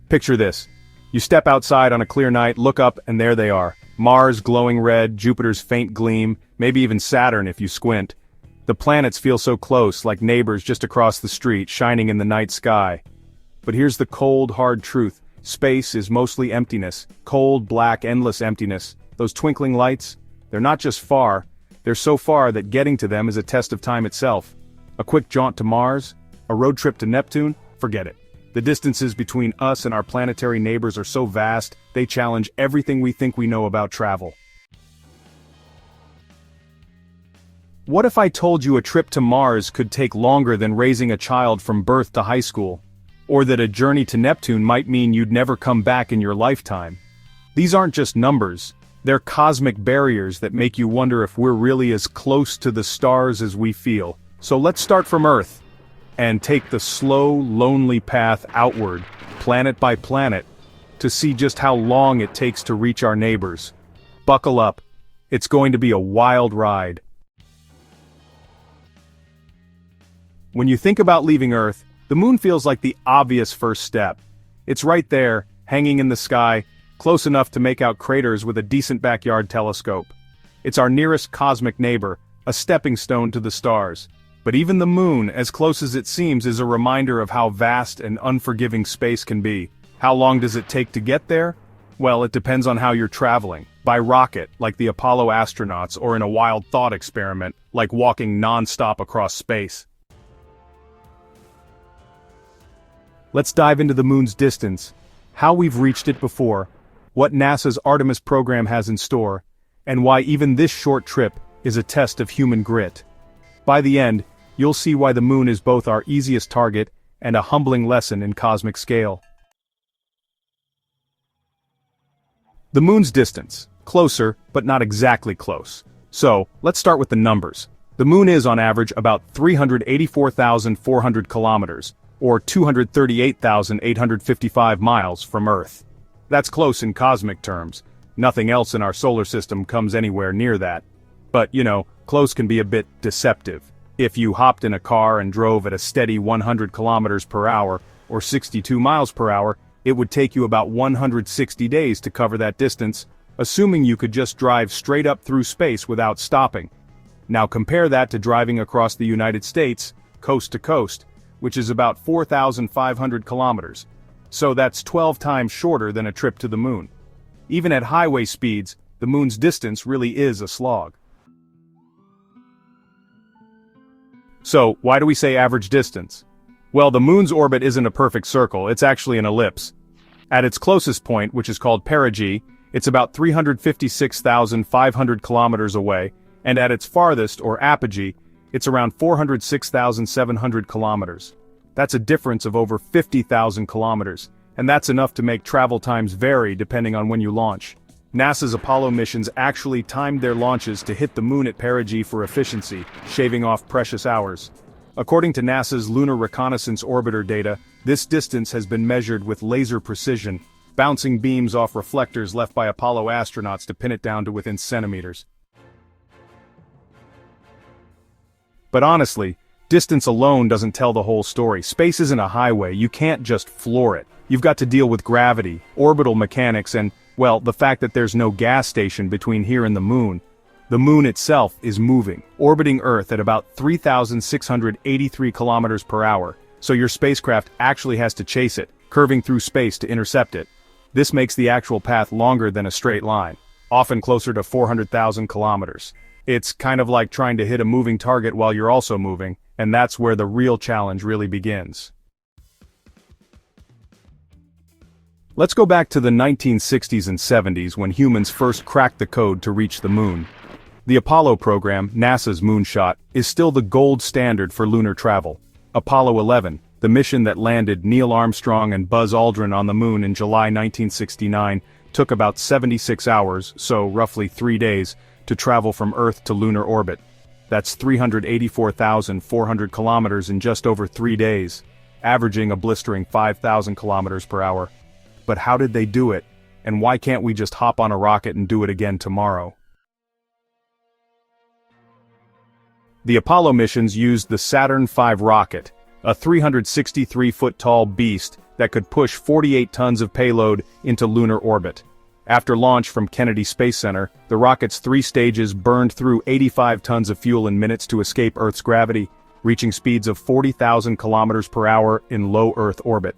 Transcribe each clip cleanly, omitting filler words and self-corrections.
Picture this. You step outside on a clear night, look up, and there they are. Mars glowing red, Jupiter's faint gleam, maybe even Saturn if you squint. The planets feel so close, like neighbors just across the street, shining in the night sky. But here's the cold, hard truth. Space is mostly emptiness. Cold, black, endless emptiness. Those twinkling lights? They're not just far. They're so far that getting to them is a test of time itself. A quick jaunt to Mars? A road trip to Neptune? Forget it. The distances between us and our planetary neighbors are so vast, they challenge everything we think we know about travel. What if I told you a trip to Mars could take longer than raising a child from birth to high school? Or that a journey to Neptune might mean you'd never come back in your lifetime? These aren't just numbers, they're cosmic barriers that make you wonder if we're really as close to the stars as we feel. So let's start from Earth, and take the slow, lonely path outward, planet by planet, to see just how long it takes to reach our neighbors. Buckle up, it's going to be a wild ride. When you think about leaving Earth, the moon feels like the obvious first step. It's right there, hanging in the sky, close enough to make out craters with a decent backyard telescope. It's our nearest cosmic neighbor, a stepping stone to the stars. But even the moon, as close as it seems, is a reminder of how vast and unforgiving space can be. How long does it take to get there? Well, it depends on how you're traveling. By rocket, like the Apollo astronauts, or in a wild thought experiment, like walking non-stop across space. Let's dive into the moon's distance, how we've reached it before, what NASA's Artemis program has in store, and why even this short trip is a test of human grit. By the end, you'll see why the moon is both our easiest target and a humbling lesson in cosmic scale. The moon's distance. Closer, but not exactly close. So, let's start with the numbers. The moon is on average about 384,400 kilometers, or 238,855 miles from Earth. That's close in cosmic terms. Nothing else in our solar system comes anywhere near that. But, close can be a bit deceptive. If you hopped in a car and drove at a steady 100 kilometers per hour, or 62 miles per hour, it would take you about 160 days to cover that distance, assuming you could just drive straight up through space without stopping. Now compare that to driving across the United States, coast to coast, which is about 4,500 kilometers. So that's 12 times shorter than a trip to the moon. Even at highway speeds, the moon's distance really is a slog. So, why do we say average distance? Well, the moon's orbit isn't a perfect circle, it's actually an ellipse. At its closest point, which is called perigee, it's about 356,500 kilometers away, and at its farthest, or apogee, it's around 406,700 kilometers. That's a difference of over 50,000 kilometers, and that's enough to make travel times vary depending on when you launch. NASA's Apollo missions actually timed their launches to hit the moon at perigee for efficiency, shaving off precious hours. According to NASA's Lunar Reconnaissance Orbiter data, this distance has been measured with laser precision, bouncing beams off reflectors left by Apollo astronauts to pin it down to within centimeters. But honestly, distance alone doesn't tell the whole story. Space isn't a highway, you can't just floor it. You've got to deal with gravity, orbital mechanics, and, well, the fact that there's no gas station between here and the moon. The moon itself is moving, orbiting Earth at about 3,683 kilometers per hour, so your spacecraft actually has to chase it, curving through space to intercept it. This makes the actual path longer than a straight line, often closer to 400,000 kilometers. It's kind of like trying to hit a moving target while you're also moving, and that's where the real challenge really begins. Let's go back to the 1960s and 70s when humans first cracked the code to reach the moon. The Apollo program, NASA's moonshot, is still the gold standard for lunar travel. Apollo 11, the mission that landed Neil Armstrong and Buzz Aldrin on the moon in July 1969, took about 76 hours, so roughly 3 days, to travel from Earth to lunar orbit. That's 384,400 kilometers in just over 3 days, averaging a blistering 5,000 kilometers per hour. But how did they do it? And why can't we just hop on a rocket and do it again tomorrow? The Apollo missions used the Saturn V rocket. a 363-foot-tall beast that could push 48 tons of payload into lunar orbit. After launch from Kennedy Space Center, the rocket's 3 stages burned through 85 tons of fuel in minutes to escape Earth's gravity, reaching speeds of 40,000 kilometers per hour in low Earth orbit.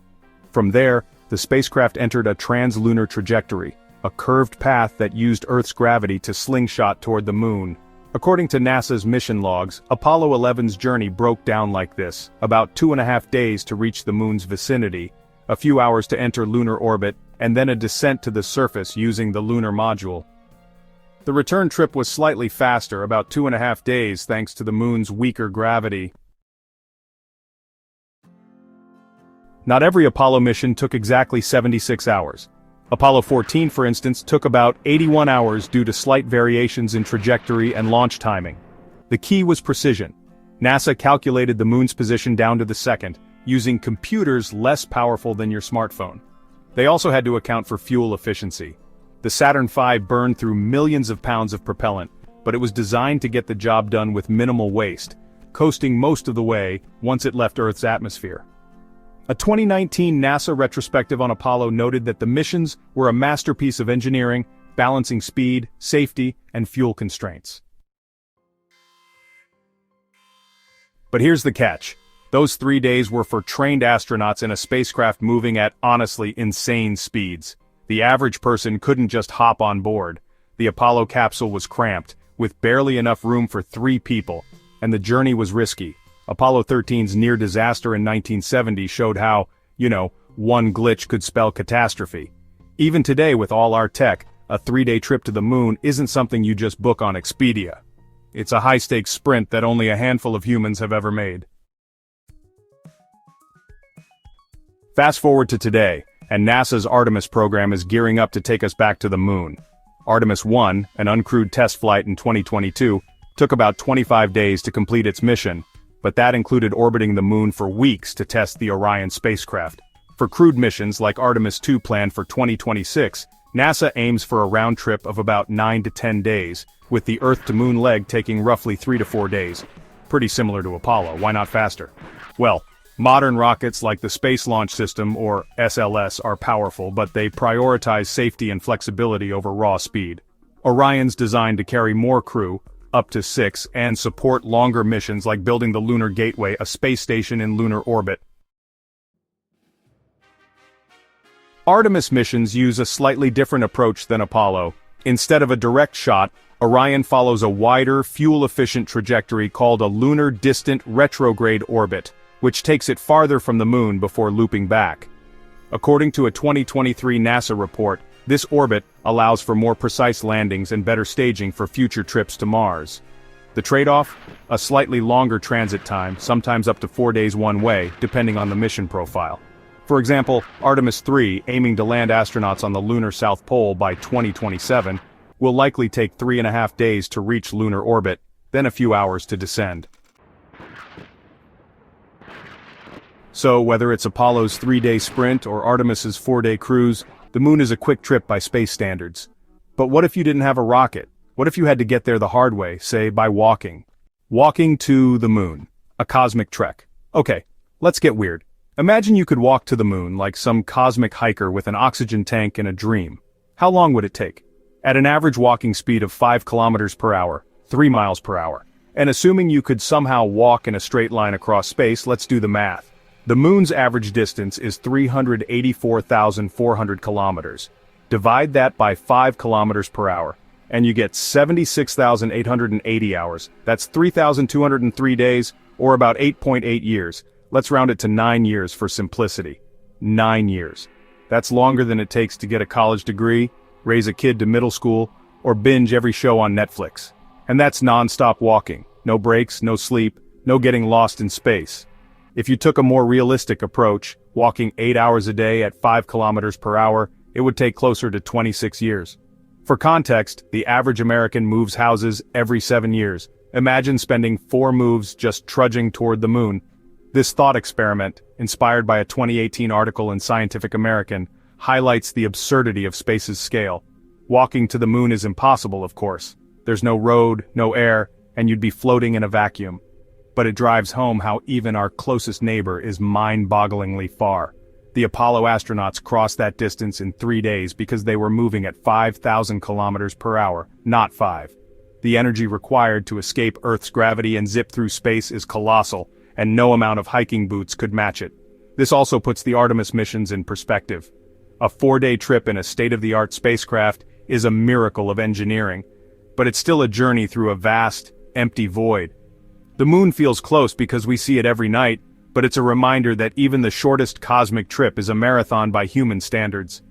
From there, the spacecraft entered a translunar trajectory, a curved path that used Earth's gravity to slingshot toward the moon. According to NASA's mission logs, Apollo 11's journey broke down like this: about 2.5 days to reach the moon's vicinity, a few hours to enter lunar orbit, and then a descent to the surface using the lunar module. The return trip was slightly faster, about 2.5 days, thanks to the moon's weaker gravity. Not every Apollo mission took exactly 76 hours. Apollo 14, for instance, took about 81 hours due to slight variations in trajectory and launch timing. The key was precision. NASA calculated the moon's position down to the second, using computers less powerful than your smartphone. They also had to account for fuel efficiency. The Saturn V burned through millions of pounds of propellant, but it was designed to get the job done with minimal waste, coasting most of the way once it left Earth's atmosphere. A 2019 NASA retrospective on Apollo noted that the missions were a masterpiece of engineering, balancing speed, safety, and fuel constraints. But here's the catch. Those 3 days were for trained astronauts in a spacecraft moving at, honestly, insane speeds. The average person couldn't just hop on board. The Apollo capsule was cramped, with barely enough room for 3 people, and the journey was risky. Apollo 13's near disaster in 1970 showed how, one glitch could spell catastrophe. Even today, with all our tech, a 3-day trip to the moon isn't something you just book on Expedia. It's a high-stakes sprint that only a handful of humans have ever made. Fast forward to today, and NASA's Artemis program is gearing up to take us back to the moon. Artemis 1, an uncrewed test flight in 2022, took about 25 days to complete its mission, but that included orbiting the moon for weeks to test the Orion spacecraft. For crewed missions like Artemis 2 planned for 2026, NASA aims for a round trip of about 9 to 10 days, with the Earth-to-Moon leg taking roughly 3 to 4 days. Pretty similar to Apollo, why not faster? Well, modern rockets like the Space Launch System, or SLS, are powerful, but they prioritize safety and flexibility over raw speed. Orion's designed to carry more crew, up to 6, and support longer missions like building the Lunar Gateway, a space station in lunar orbit. Artemis missions use a slightly different approach than Apollo. Instead of a direct shot, Orion follows a wider, fuel-efficient trajectory called a lunar distant retrograde orbit, which takes it farther from the moon before looping back. According to a 2023 NASA report, this orbit allows for more precise landings and better staging for future trips to Mars. The trade-off? A slightly longer transit time, sometimes up to 4 days one way, depending on the mission profile. For example, Artemis 3, aiming to land astronauts on the lunar South Pole by 2027, will likely take 3.5 days to reach lunar orbit, then a few hours to descend. So whether it's Apollo's 3-day sprint or Artemis's 4-day cruise, the moon is a quick trip by space standards. But what if you didn't have a rocket? What if you had to get there the hard way, say by walking? Walking to the moon. A cosmic trek. Okay, let's get weird. Imagine you could walk to the moon like some cosmic hiker with an oxygen tank and a dream. How long would it take? At an average walking speed of 5 kilometers per hour, 3 miles per hour. And assuming you could somehow walk in a straight line across space, let's do the math. The moon's average distance is 384,400 kilometers. Divide that by 5 kilometers per hour, and you get 76,880 hours. That's 3,203 days, or about 8.8 years. Let's round it to 9 years for simplicity. 9 years. That's longer than it takes to get a college degree, raise a kid to middle school, or binge every show on Netflix. And that's non-stop walking. No breaks, no sleep, no getting lost in space. If you took a more realistic approach, walking 8 hours a day at 5 kilometers per hour, it would take closer to 26 years. For context, the average American moves houses every 7 years. Imagine spending 4 moves just trudging toward the moon. This thought experiment, inspired by a 2018 article in Scientific American, highlights the absurdity of space's scale. Walking to the moon is impossible, of course. There's no road, no air, and you'd be floating in a vacuum. but it drives home how even our closest neighbor is mind-bogglingly far. The Apollo astronauts crossed that distance in 3 days because they were moving at 5,000 kilometers per hour, not 5. The energy required to escape Earth's gravity and zip through space is colossal, and no amount of hiking boots could match it. This also puts the Artemis missions in perspective. A 4-day trip in a state-of-the-art spacecraft is a miracle of engineering, but it's still a journey through a vast, empty void. The moon feels close because we see it every night, but it's a reminder that even the shortest cosmic trip is a marathon by human standards.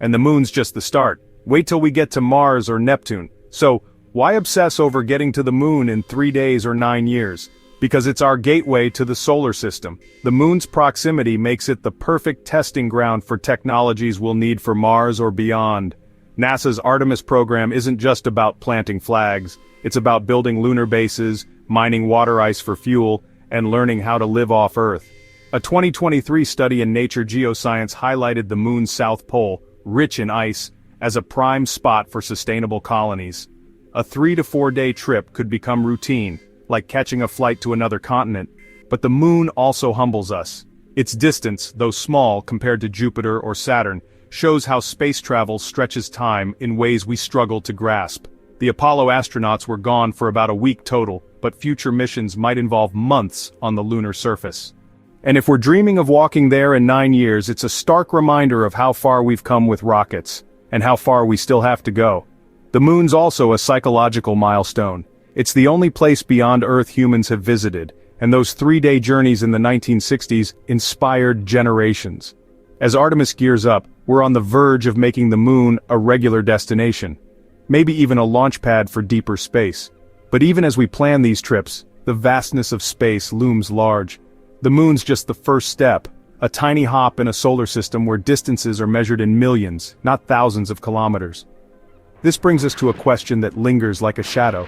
And the moon's just the start. Wait till we get to Mars or Neptune. So, why obsess over getting to the moon in 3 days or 9 years? Because it's our gateway to the solar system. The moon's proximity makes it the perfect testing ground for technologies we'll need for Mars or beyond. NASA's Artemis program isn't just about planting flags. It's about building lunar bases, mining water ice for fuel, and learning how to live off Earth. A 2023 study in Nature Geoscience highlighted the moon's south pole, rich in ice, as a prime spot for sustainable colonies. A 3 to 4 day trip could become routine, like catching a flight to another continent, but the moon also humbles us. Its distance, though small compared to Jupiter or Saturn, shows how space travel stretches time in ways we struggle to grasp. The Apollo astronauts were gone for about a week total, but future missions might involve months on the lunar surface. And if we're dreaming of walking there in 9 years, it's a stark reminder of how far we've come with rockets, and how far we still have to go. The moon's also a psychological milestone. It's the only place beyond Earth humans have visited, and those 3-day journeys in the 1960s inspired generations. As Artemis gears up, we're on the verge of making the moon a regular destination. Maybe even a launch pad for deeper space. But even as we plan these trips, the vastness of space looms large. The moon's just the first step, a tiny hop in a solar system where distances are measured in millions, not thousands of kilometers. This brings us to a question that lingers like a shadow.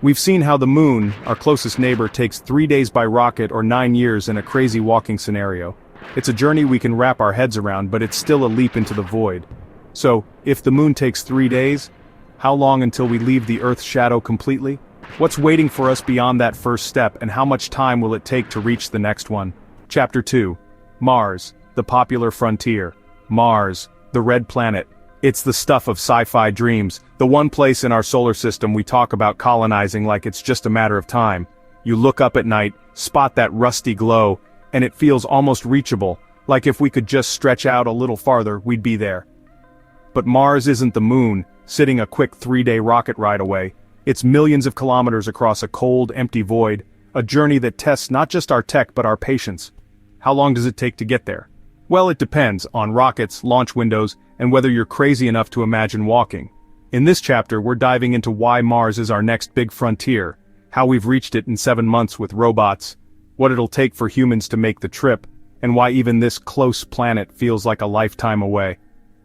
We've seen how the moon, our closest neighbor, takes 3 days by rocket or 9 years in a crazy walking scenario. It's a journey we can wrap our heads around, but it's still a leap into the void. So, if the moon takes 3 days, how long until we leave the Earth's shadow completely? What's waiting for us beyond that first step, and how much time will it take to reach the next one? Chapter 2. Mars, the popular frontier. Mars, the red planet. It's the stuff of sci-fi dreams, the one place in our solar system we talk about colonizing like it's just a matter of time. You look up at night, spot that rusty glow, and it feels almost reachable, like if we could just stretch out a little farther, we'd be there. But Mars isn't the moon, sitting a quick 3-day rocket ride away. It's millions of kilometers across a cold, empty void, a journey that tests not just our tech but our patience. How long does it take to get there? Well, it depends on rockets, launch windows, and whether you're crazy enough to imagine walking. In this chapter, we're diving into why Mars is our next big frontier, how we've reached it in 7 months with robots, what it'll take for humans to make the trip, and why even this close planet feels like a lifetime away.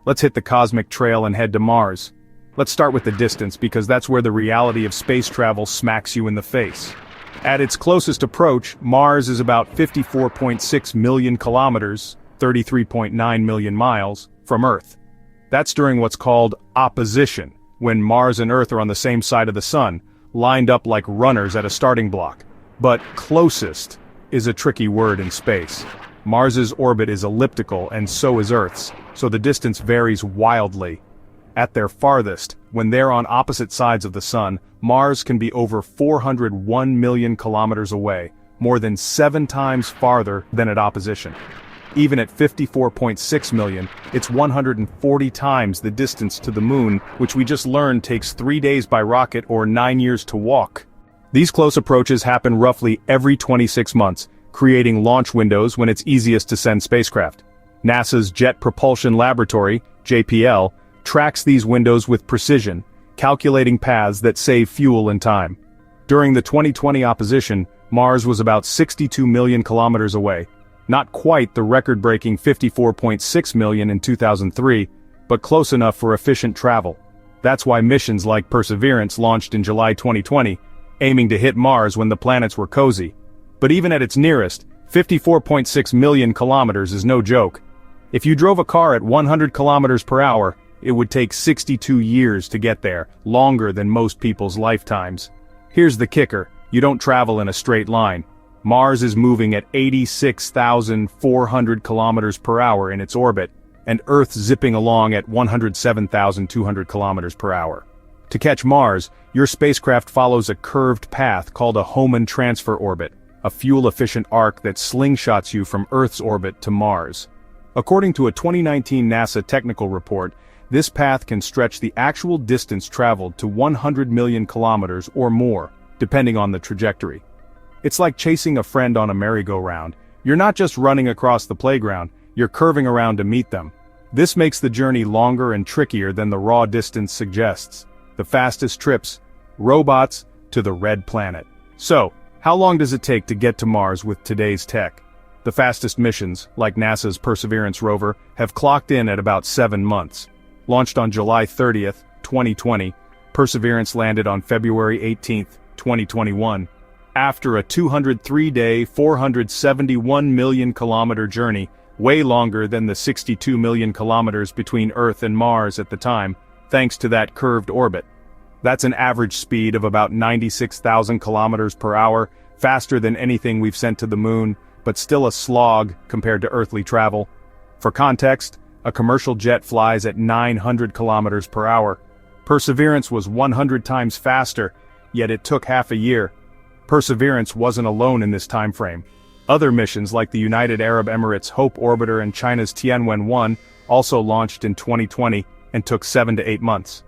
Let's hit the cosmic trail and head to Mars. Let's start with the distance because that's where the reality of space travel smacks you in the face. At its closest approach, Mars is about 54.6 million kilometers, 33.9 million miles, from Earth. That's during what's called opposition, when Mars and Earth are on the same side of the Sun, lined up like runners at a starting block. But closest is a tricky word in space. Mars's orbit is elliptical and so is Earth's, so the distance varies wildly. At their farthest, when they're on opposite sides of the Sun, Mars can be over 401 million kilometers away, more than 7 times farther than at opposition. Even at 54.6 million, it's 140 times the distance to the Moon, which we just learned takes 3 days by rocket or 9 years to walk. These close approaches happen roughly every 26 months, creating launch windows when it's easiest to send spacecraft. NASA's Jet Propulsion Laboratory, JPL, tracks these windows with precision, calculating paths that save fuel and time. During the 2020 opposition, Mars was about 62 million kilometers away. Not quite the record-breaking 54.6 million in 2003, but close enough for efficient travel. That's why missions like Perseverance launched in July 2020, aiming to hit Mars when the planets were cozy. But even at its nearest, 54.6 million kilometers is no joke. If you drove a car at 100 kilometers per hour, it would take 62 years to get there, longer than most people's lifetimes. Here's the kicker: you don't travel in a straight line. Mars is moving at 86,400 kilometers per hour in its orbit, and Earth zipping along at 107,200 kilometers per hour. To catch Mars, your spacecraft follows a curved path called a Hohmann transfer orbit, a fuel-efficient arc that slingshots you from Earth's orbit to Mars. According to a 2019 NASA technical report, this path can stretch the actual distance traveled to 100 million kilometers or more, depending on the trajectory. It's like chasing a friend on a merry-go-round. You're not just running across the playground, you're curving around to meet them. This makes the journey longer and trickier than the raw distance suggests. The fastest trips, robots to the red planet. So, how long does it take to get to Mars with today's tech? The fastest missions, like NASA's Perseverance rover, have clocked in at about 7 months. Launched on July 30th, 2020, Perseverance landed on February 18th, 2021. After a 203-day, 471 million kilometer journey, way longer than the 62 million kilometers between Earth and Mars at the time, thanks to that curved orbit. That's an average speed of about 96,000 kilometers per hour, faster than anything we've sent to the moon, but still a slog compared to earthly travel. For context, a commercial jet flies at 900 kilometers per hour. Perseverance was 100 times faster, yet it took half a year. Perseverance wasn't alone in this time frame. Other missions like the United Arab Emirates Hope Orbiter and China's Tianwen-1 also launched in 2020 and took 7 to 8 months.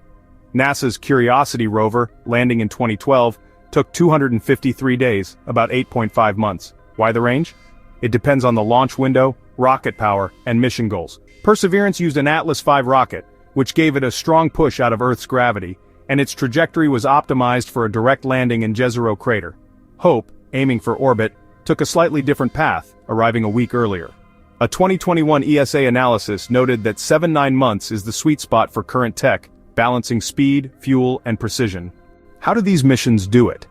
NASA's Curiosity rover, landing in 2012, took 253 days, about 8.5 months. Why the range? It depends on the launch window, rocket power, and mission goals. Perseverance used an Atlas V rocket, which gave it a strong push out of Earth's gravity, and its trajectory was optimized for a direct landing in Jezero crater. Hope, aiming for orbit, took a slightly different path, arriving a week earlier. A 2021 ESA analysis noted that 7-9 months is the sweet spot for current tech, balancing speed, fuel, and precision. How do these missions do it?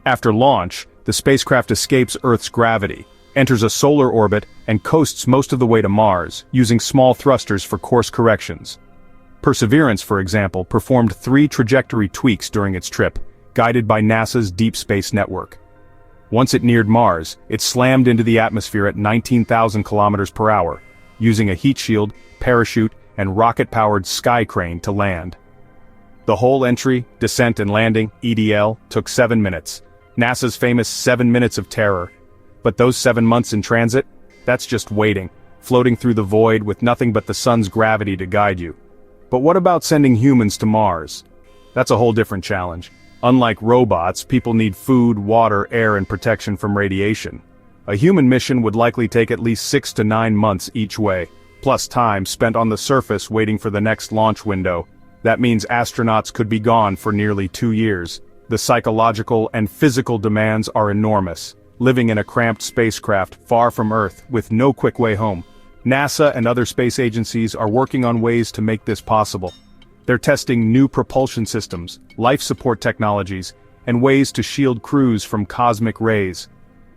After launch, the spacecraft escapes Earth's gravity, enters a solar orbit, and coasts most of the way to Mars, using small thrusters for course corrections. Perseverance, for example, performed 3 trajectory tweaks during its trip, guided by NASA's Deep Space Network. Once it neared Mars, it slammed into the atmosphere at 19,000 kilometers per hour, using a heat shield, parachute, and rocket-powered sky crane to land. The whole entry, descent and landing, EDL, took 7 minutes. NASA's famous 7 minutes of terror. But those 7 months in transit? That's just waiting, floating through the void with nothing but the sun's gravity to guide you. But what about sending humans to Mars? That's a whole different challenge. Unlike robots, people need food, water, air, and protection from radiation. A human mission would likely take at least 6 to 9 months each way, plus time spent on the surface waiting for the next launch window. That means astronauts could be gone for nearly 2 years. The psychological and physical demands are enormous, living in a cramped spacecraft far from Earth with no quick way home. NASA and other space agencies are working on ways to make this possible. They're testing new propulsion systems, life support technologies, and ways to shield crews from cosmic rays.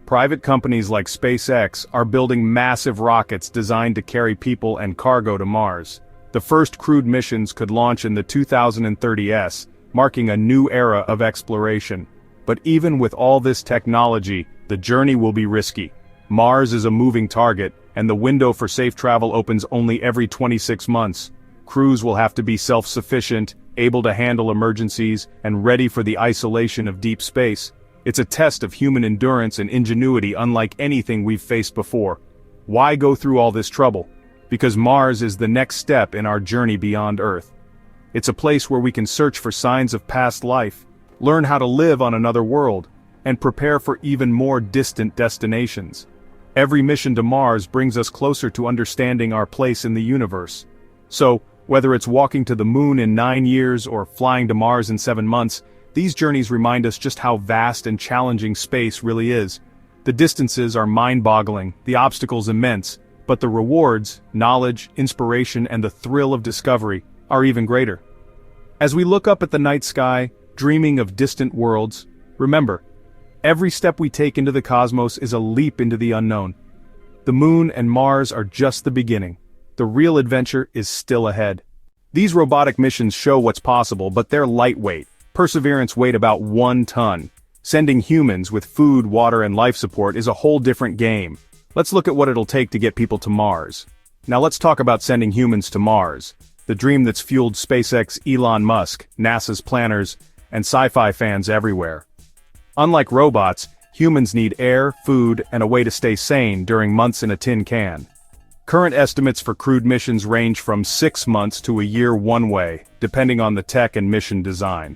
Private companies like SpaceX are building massive rockets designed to carry people and cargo to Mars. The first crewed missions could launch in the 2030s, marking a new era of exploration. But even with all this technology, the journey will be risky. Mars is a moving target, and the window for safe travel opens only every 26 months. Crews will have to be self-sufficient, able to handle emergencies, and ready for the isolation of deep space. It's a test of human endurance and ingenuity unlike anything we've faced before. Why go through all this trouble? Because Mars is the next step in our journey beyond Earth. It's a place where we can search for signs of past life, learn how to live on another world, and prepare for even more distant destinations. Every mission to Mars brings us closer to understanding our place in the universe. So, whether it's walking to the moon in 9 years or flying to Mars in 7 months, these journeys remind us just how vast and challenging space really is. The distances are mind-boggling, the obstacles immense, but the rewards, knowledge, inspiration, and the thrill of discovery are even greater. As we look up at the night sky, dreaming of distant worlds, remember, every step we take into the cosmos is a leap into the unknown. The moon and Mars are just the beginning. The real adventure is still ahead. These robotic missions show what's possible, but they're lightweight. Perseverance weighed about 1 ton. Sending humans with food, water, and life support is a whole different game. Let's look at what it'll take to get people to Mars. Now let's talk about sending humans to Mars, the dream that's fueled SpaceX, Elon Musk, NASA's planners, and sci-fi fans everywhere. Unlike robots, humans need air, food, and a way to stay sane during months in a tin can. Current estimates for crewed missions range from 6 months to a year one way, depending on the tech and mission design.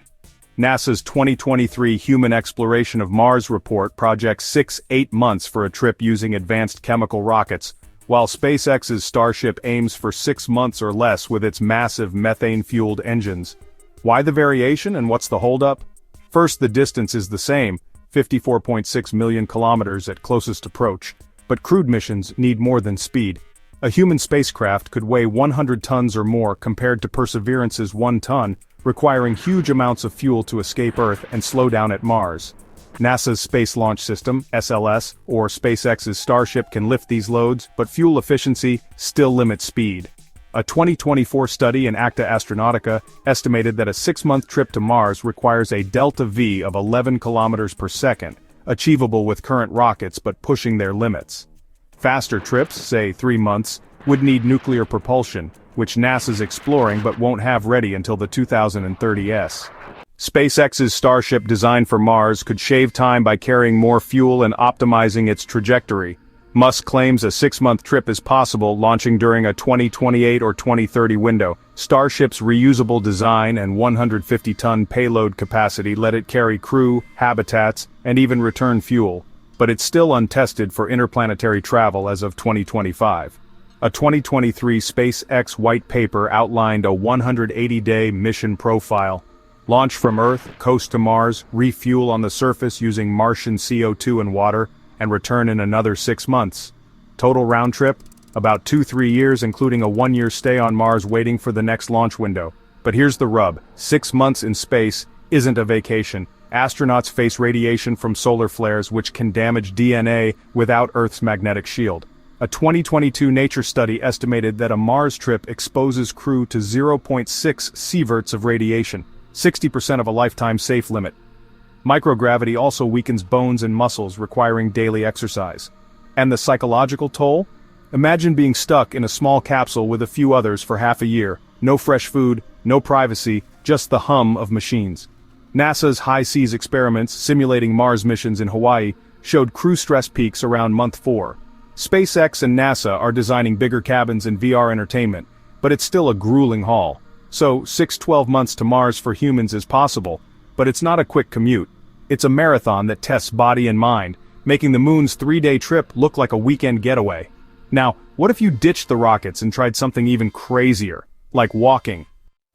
NASA's 2023 Human Exploration of Mars report projects 6-8 months for a trip using advanced chemical rockets, while SpaceX's Starship aims for 6 months or less with its massive methane-fueled engines. Why the variation and what's the holdup? First, the distance is the same, 54.6 million kilometers at closest approach, but crewed missions need more than speed. A human spacecraft could weigh 100 tons or more compared to Perseverance's 1 ton, requiring huge amounts of fuel to escape Earth and slow down at Mars. NASA's Space Launch System, SLS, or SpaceX's Starship can lift these loads, but fuel efficiency still limits speed. A 2024 study in Acta Astronautica estimated that a 6-month trip to Mars requires a delta V of 11 kilometers per second, achievable with current rockets but pushing their limits. Faster trips, say 3 months, would need nuclear propulsion, which NASA's exploring but won't have ready until the 2030s. SpaceX's Starship designed for Mars could shave time by carrying more fuel and optimizing its trajectory. Musk claims a 6-month trip is possible, launching during a 2028 or 2030 window. Starship's reusable design and 150-ton payload capacity let it carry crew, habitats, and even return fuel. But it's still untested for interplanetary travel as of 2025. A 2023 SpaceX white paper outlined a 180-day mission profile. Launch from Earth, coast to Mars, refuel on the surface using Martian CO2 and water, and return in another 6 months. Total round trip? About 2-3 years, including a 1-year stay on Mars waiting for the next launch window. But here's the rub: 6 months in space isn't a vacation. Astronauts face radiation from solar flares which can damage DNA without Earth's magnetic shield. A 2022 Nature study estimated that a Mars trip exposes crew to 0.6 sieverts of radiation, 60% of a lifetime safe limit. Microgravity also weakens bones and muscles, requiring daily exercise. And the psychological toll? Imagine being stuck in a small capsule with a few others for half a year, no fresh food, no privacy, just the hum of machines. NASA's high seas experiments simulating Mars missions in Hawaii showed crew stress peaks around month 4. SpaceX and NASA are designing bigger cabins and VR entertainment, but it's still a grueling haul. So, 6-12 months to Mars for humans is possible, but it's not a quick commute. It's a marathon that tests body and mind, making the moon's 3-day trip look like a weekend getaway. Now, what if you ditched the rockets and tried something even crazier, like walking?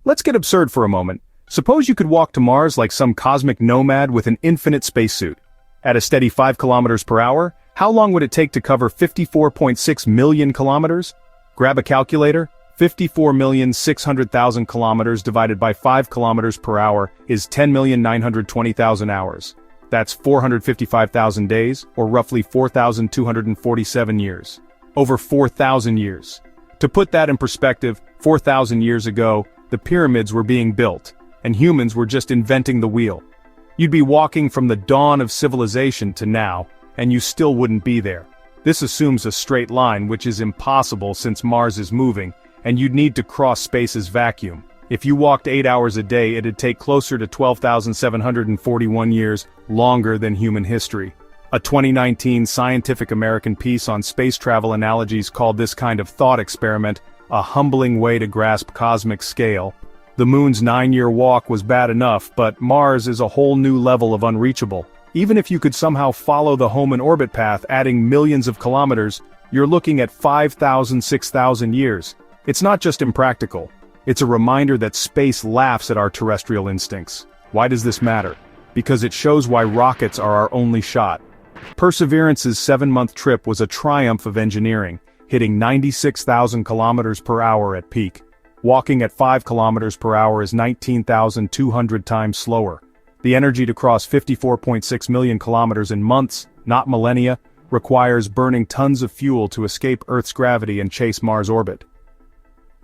Let's get absurd for a moment. Suppose you could walk to Mars like some cosmic nomad with an infinite spacesuit. At a steady 5 kilometers per hour, how long would it take to cover 54.6 million kilometers? Grab a calculator. 54,600,000 kilometers divided by 5 kilometers per hour is 10,920,000 hours. That's 455,000 days, or roughly 4,247 years. Over 4,000 years. To put that in perspective, 4,000 years ago, the pyramids were being built, and humans were just inventing the wheel. You'd be walking from the dawn of civilization to now, and you still wouldn't be there. This assumes a straight line, which is impossible since Mars is moving, and you'd need to cross space's vacuum. If you walked 8 hours a day, it'd take closer to 12,741 years, longer than human history. A 2019 Scientific American piece on space travel analogies called this kind of thought experiment a humbling way to grasp cosmic scale. The moon's 9-year walk was bad enough, but Mars is a whole new level of unreachable. Even if you could somehow follow the home and orbit path, adding millions of kilometers, you're looking at 5,000, 6,000 years. It's not just impractical. It's a reminder that space laughs at our terrestrial instincts. Why does this matter? Because it shows why rockets are our only shot. Perseverance's 7-month trip was a triumph of engineering, hitting 96,000 kilometers per hour at peak. Walking at 5 kilometers per hour is 19,200 times slower. The energy to cross 54.6 million kilometers in months, not millennia, requires burning tons of fuel to escape Earth's gravity and chase Mars' orbit.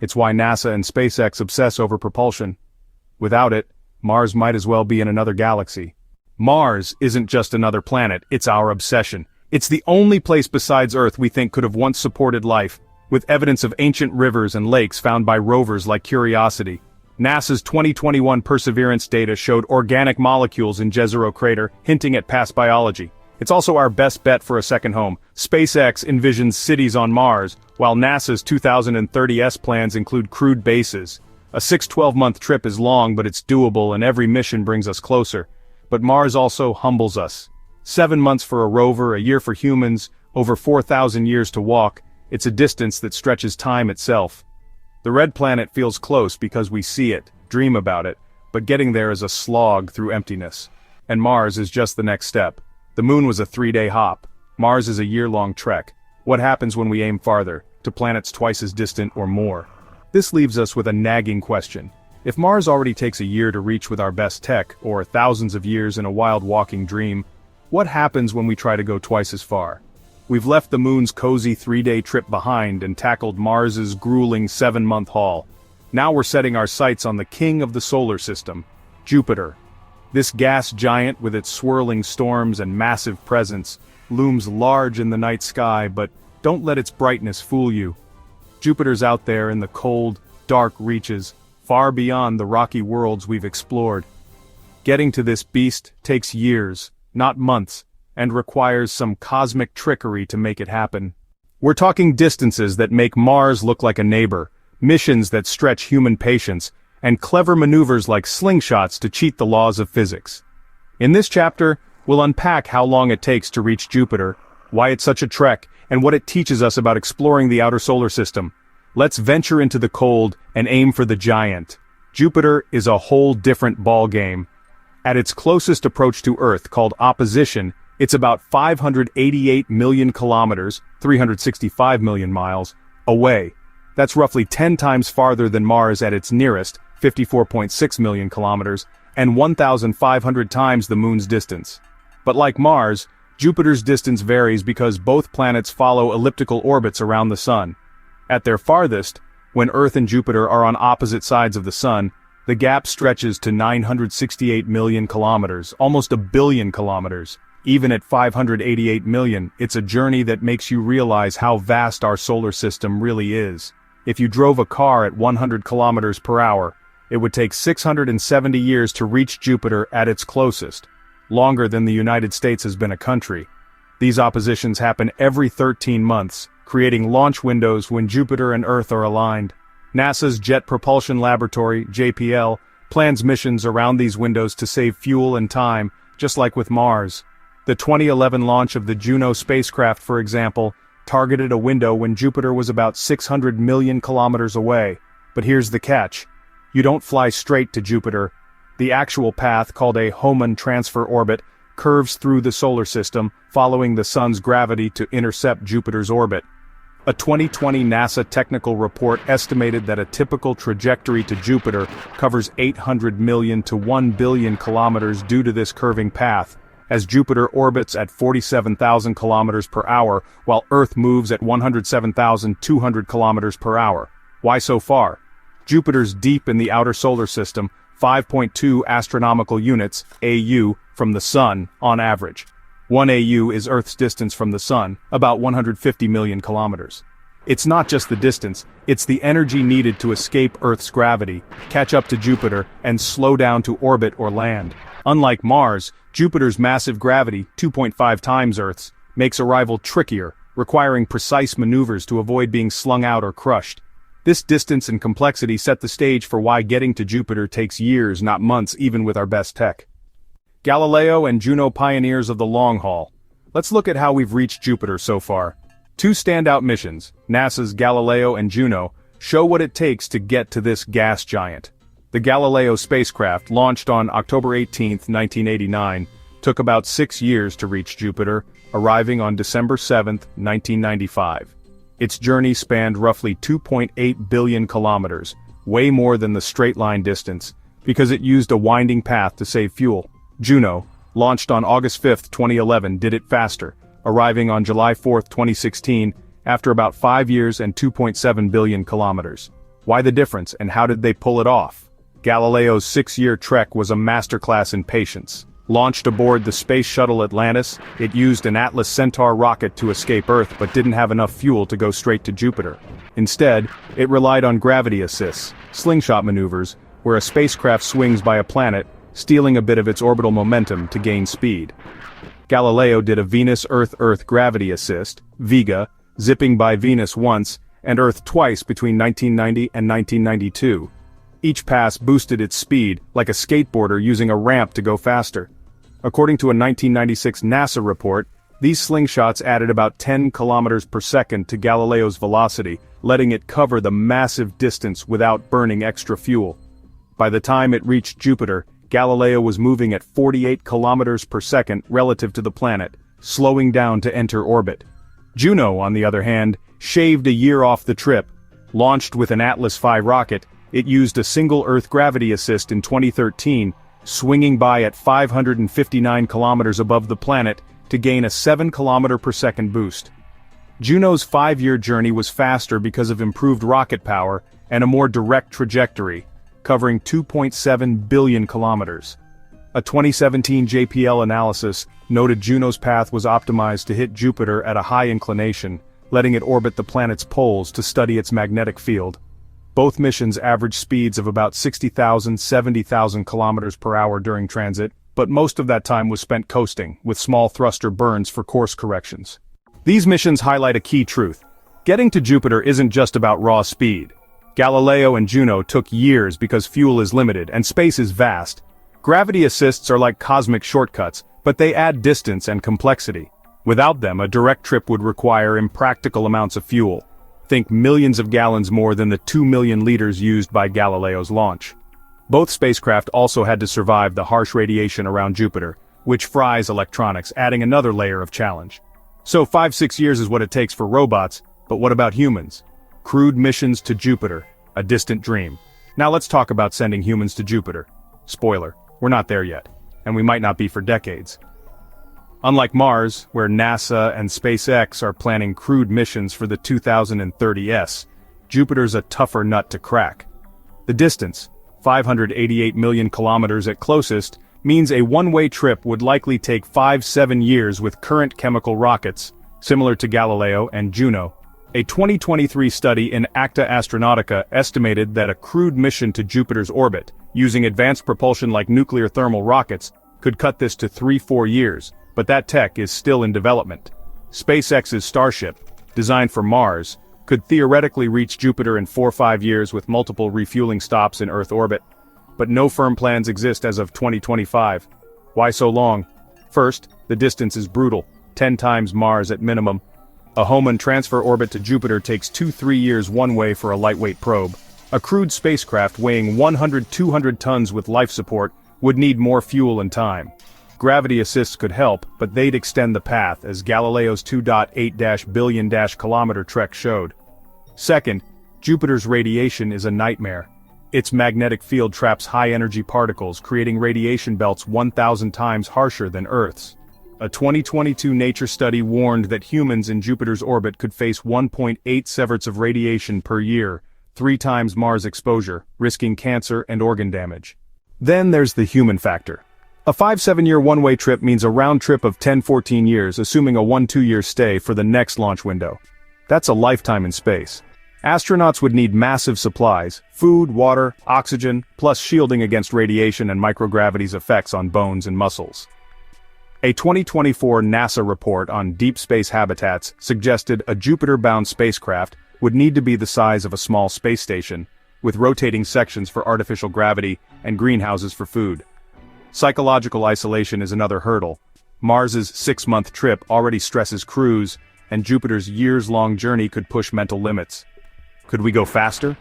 It's why NASA and SpaceX obsess over propulsion. Without it, Mars might as well be in another galaxy. Mars isn't just another planet, it's our obsession. It's the only place besides Earth we think could have once supported life, with evidence of ancient rivers and lakes found by rovers like Curiosity. NASA's 2021 Perseverance data showed organic molecules in Jezero crater, hinting at past biology. It's also our best bet for a second home. SpaceX envisions cities on Mars, while NASA's 2030s plans include crewed bases. A 6-12-month trip is long, but it's doable, and every mission brings us closer. But Mars also humbles us. 7 months for a rover, a year for humans, over 4,000 years to walk. It's a distance that stretches time itself. The red planet feels close because we see it, dream about it, but getting there is a slog through emptiness. And Mars is just the next step. The moon was a 3-day hop. Mars is a year-long trek. What happens when we aim farther, to planets twice as distant or more? This leaves us with a nagging question. If Mars already takes a year to reach with our best tech, or thousands of years in a wild walking dream, what happens when we try to go twice as far? We've left the moon's cozy 3-day trip behind and tackled Mars's grueling 7-month haul. Now we're setting our sights on the king of the solar system, Jupiter. This gas giant with its swirling storms and massive presence looms large in the night sky, but don't let its brightness fool you. Jupiter's out there in the cold, dark reaches, far beyond the rocky worlds we've explored. Getting to this beast takes years, not months, and requires some cosmic trickery to make it happen. We're talking distances that make Mars look like a neighbor, missions that stretch human patience, and clever maneuvers like slingshots to cheat the laws of physics. In this chapter, we'll unpack how long it takes to reach Jupiter, why it's such a trek, and what it teaches us about exploring the outer solar system. Let's venture into the cold and aim for the giant. Jupiter is a whole different ballgame. At its closest approach to Earth, called opposition, it's about 588 million kilometers, 365 million miles, away. That's roughly 10 times farther than Mars at its nearest, 54.6 million kilometers, and 1,500 times the Moon's distance. But like Mars, Jupiter's distance varies because both planets follow elliptical orbits around the Sun. At their farthest, when Earth and Jupiter are on opposite sides of the Sun, the gap stretches to 968 million kilometers, almost a billion kilometers. Even at 588 million, it's a journey that makes you realize how vast our solar system really is. If you drove a car at 100 kilometers per hour, it would take 670 years to reach Jupiter at its closest, longer than the United States has been a country. These oppositions happen every 13 months, creating launch windows when Jupiter and Earth are aligned. NASA's Jet Propulsion Laboratory, JPL, plans missions around these windows to save fuel and time, just like with Mars. The 2011 launch of the Juno spacecraft, for example, targeted a window when Jupiter was about 600 million kilometers away. But here's the catch. You don't fly straight to Jupiter. The actual path, called a Hohmann transfer orbit, curves through the solar system, following the Sun's gravity to intercept Jupiter's orbit. A 2020 NASA technical report estimated that a typical trajectory to Jupiter covers 800 million to 1 billion kilometers due to this curving path, as Jupiter orbits at 47,000 kilometers per hour, while Earth moves at 107,200 kilometers per hour. Why so far? Jupiter's deep in the outer solar system, 5.2 astronomical units, AU, from the Sun, on average. 1 AU is Earth's distance from the Sun, about 150 million kilometers. It's not just the distance, it's the energy needed to escape Earth's gravity, catch up to Jupiter, and slow down to orbit or land. Unlike Mars, Jupiter's massive gravity, 2.5 times Earth's, makes arrival trickier, requiring precise maneuvers to avoid being slung out or crushed. This distance and complexity set the stage for why getting to Jupiter takes years, not months, even with our best tech. Galileo and Juno pioneers of the long haul. Let's look at how we've reached Jupiter so far. Two standout missions, NASA's Galileo and Juno, show what it takes to get to this gas giant. The Galileo spacecraft, launched on October 18, 1989, took about 6 years to reach Jupiter, arriving on December 7, 1995. Its journey spanned roughly 2.8 billion kilometers, way more than the straight-line distance, because it used a winding path to save fuel. Juno, launched on August 5, 2011, did it faster, arriving on July 4, 2016, after about 5 years and 2.7 billion kilometers. Why the difference, and how did they pull it off? Galileo's 6-year trek was a masterclass in patience. Launched aboard the Space Shuttle Atlantis, it used an Atlas Centaur rocket to escape Earth but didn't have enough fuel to go straight to Jupiter. Instead, it relied on gravity assists, slingshot maneuvers, where a spacecraft swings by a planet, stealing a bit of its orbital momentum to gain speed. Galileo did a Venus-Earth-Earth gravity assist, VEGA, zipping by Venus once, and Earth twice between 1990 and 1992. Each pass boosted its speed, like a skateboarder using a ramp to go faster. According to a 1996 NASA report, these slingshots added about 10 kilometers per second to Galileo's velocity, letting it cover the massive distance without burning extra fuel. By the time it reached Jupiter, Galileo was moving at 48 kilometers per second relative to the planet, slowing down to enter orbit. Juno, on the other hand, shaved a year off the trip. Launched with an Atlas V rocket, it used a single Earth gravity assist in 2013, swinging by at 559 kilometers above the planet to gain a 7 kilometer per second boost. Juno's 5-year journey was faster because of improved rocket power and a more direct trajectory, covering 2.7 billion kilometers. A 2017 JPL analysis noted Juno's path was optimized to hit Jupiter at a high inclination, letting it orbit the planet's poles to study its magnetic field. Both missions averaged speeds of about 60,000–70,000 kilometers per hour during transit, but most of that time was spent coasting, with small thruster burns for course corrections. These missions highlight a key truth. Getting to Jupiter isn't just about raw speed. Galileo and Juno took years because fuel is limited and space is vast. Gravity assists are like cosmic shortcuts, but they add distance and complexity. Without them, a direct trip would require impractical amounts of fuel. Think millions of gallons more than the 2 million liters used by Galileo's launch. Both spacecraft also had to survive the harsh radiation around Jupiter, which fries electronics, adding another layer of challenge. So 5–6 years is what it takes for robots, but what about humans? Crewed missions to Jupiter, a distant dream. Now let's talk about sending humans to Jupiter. Spoiler, we're not there yet, and we might not be for decades. Unlike Mars, where NASA and SpaceX are planning crewed missions for the 2030s, Jupiter's a tougher nut to crack. The distance, 588 million kilometers at closest, means a one-way trip would likely take 5–7 years with current chemical rockets, similar to Galileo and Juno. A 2023 study in Acta Astronautica estimated that a crewed mission to Jupiter's orbit, using advanced propulsion like nuclear thermal rockets, could cut this to 3–4 years. But that tech is still in development. SpaceX's Starship, designed for Mars, could theoretically reach Jupiter in 4–5 years with multiple refueling stops in Earth orbit. But no firm plans exist as of 2025. Why so long? First, the distance is brutal, 10 times Mars at minimum. A Hohmann transfer orbit to Jupiter takes 2–3 years one way for a lightweight probe. A crewed spacecraft weighing 100–200 tons with life support would need more fuel and time. Gravity assists could help, but they'd extend the path, as Galileo's 2.8 billion kilometer trek showed. Second, Jupiter's radiation is a nightmare. Its magnetic field traps high-energy particles, creating radiation belts 1,000 times harsher than Earth's. A 2022 Nature study warned that humans in Jupiter's orbit could face 1.8 sieverts of radiation per year, 3 times Mars exposure, risking cancer and organ damage. Then there's the human factor. A 5–7 year one-way trip means a round trip of 10–14 years, assuming a 1–2 year stay for the next launch window. That's a lifetime in space. Astronauts would need massive supplies, food, water, oxygen, plus shielding against radiation and microgravity's effects on bones and muscles. A 2024 NASA report on deep space habitats suggested a Jupiter-bound spacecraft would need to be the size of a small space station, with rotating sections for artificial gravity and greenhouses for food. Psychological isolation is another hurdle. Mars's 6-month trip already stresses crews, and Jupiter's years-long journey could push mental limits. Could we go faster?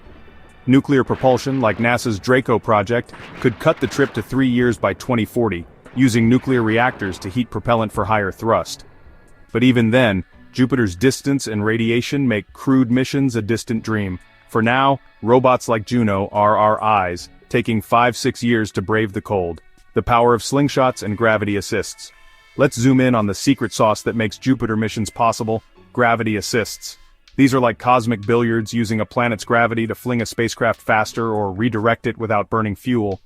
Nuclear propulsion, like NASA's Draco project, could cut the trip to 3 years by 2040, using nuclear reactors to heat propellant for higher thrust. But even then, Jupiter's distance and radiation make crewed missions a distant dream. For now, robots like Juno are our eyes, taking 5–6 years to brave the cold. The power of slingshots and gravity assists. Let's zoom in on the secret sauce that makes Jupiter missions possible: gravity assists. These are like cosmic billiards, using a planet's gravity to fling a spacecraft faster or redirect it without burning fuel.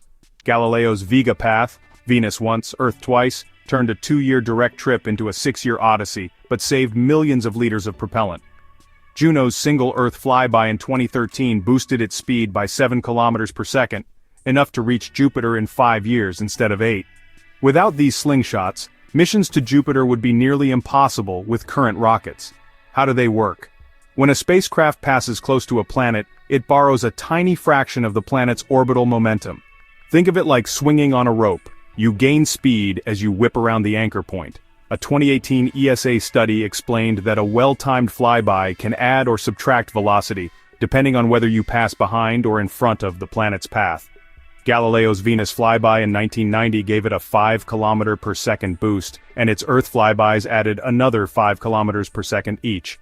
Galileo's VEGA path, Venus once, Earth twice, turned a 2-year direct trip into a 6-year odyssey, but saved millions of liters of propellant. Juno's single Earth flyby in 2013 boosted its speed by 7 kilometers per second, enough to reach Jupiter in 5 years instead of 8. Without these slingshots, missions to Jupiter would be nearly impossible with current rockets. How do they work? When a spacecraft passes close to a planet, it borrows a tiny fraction of the planet's orbital momentum. Think of it like swinging on a rope. You gain speed as you whip around the anchor point. A 2018 ESA study explained that a well-timed flyby can add or subtract velocity, depending on whether you pass behind or in front of the planet's path. Galileo's Venus flyby in 1990 gave it a 5 km per second boost, and its Earth flybys added another 5 km per second each.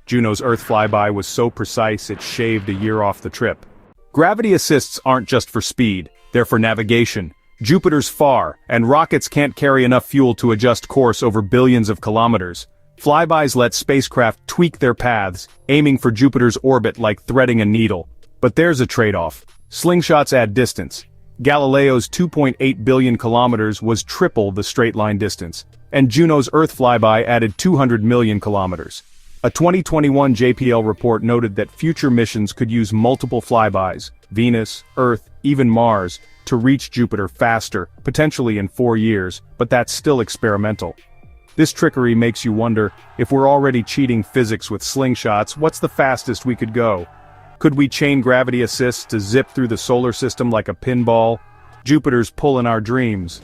Juno's Earth flyby was so precise it shaved a year off the trip. Gravity assists aren't just for speed, they're for navigation. Jupiter's far, and rockets can't carry enough fuel to adjust course over billions of kilometers. Flybys let spacecraft tweak their paths, aiming for Jupiter's orbit like threading a needle. But there's a trade-off. Slingshots add distance. Galileo's 2.8 billion kilometers was triple the straight-line distance, and Juno's Earth flyby added 200 million kilometers. A 2021 JPL report noted that future missions could use multiple flybys, Venus, Earth, even Mars, to reach Jupiter faster, potentially in 4 years, but that's still experimental. This trickery makes you wonder, if we're already cheating physics with slingshots, what's the fastest we could go? Could we chain gravity assists to zip through the solar system like a pinball? Jupiter's pulling our dreams.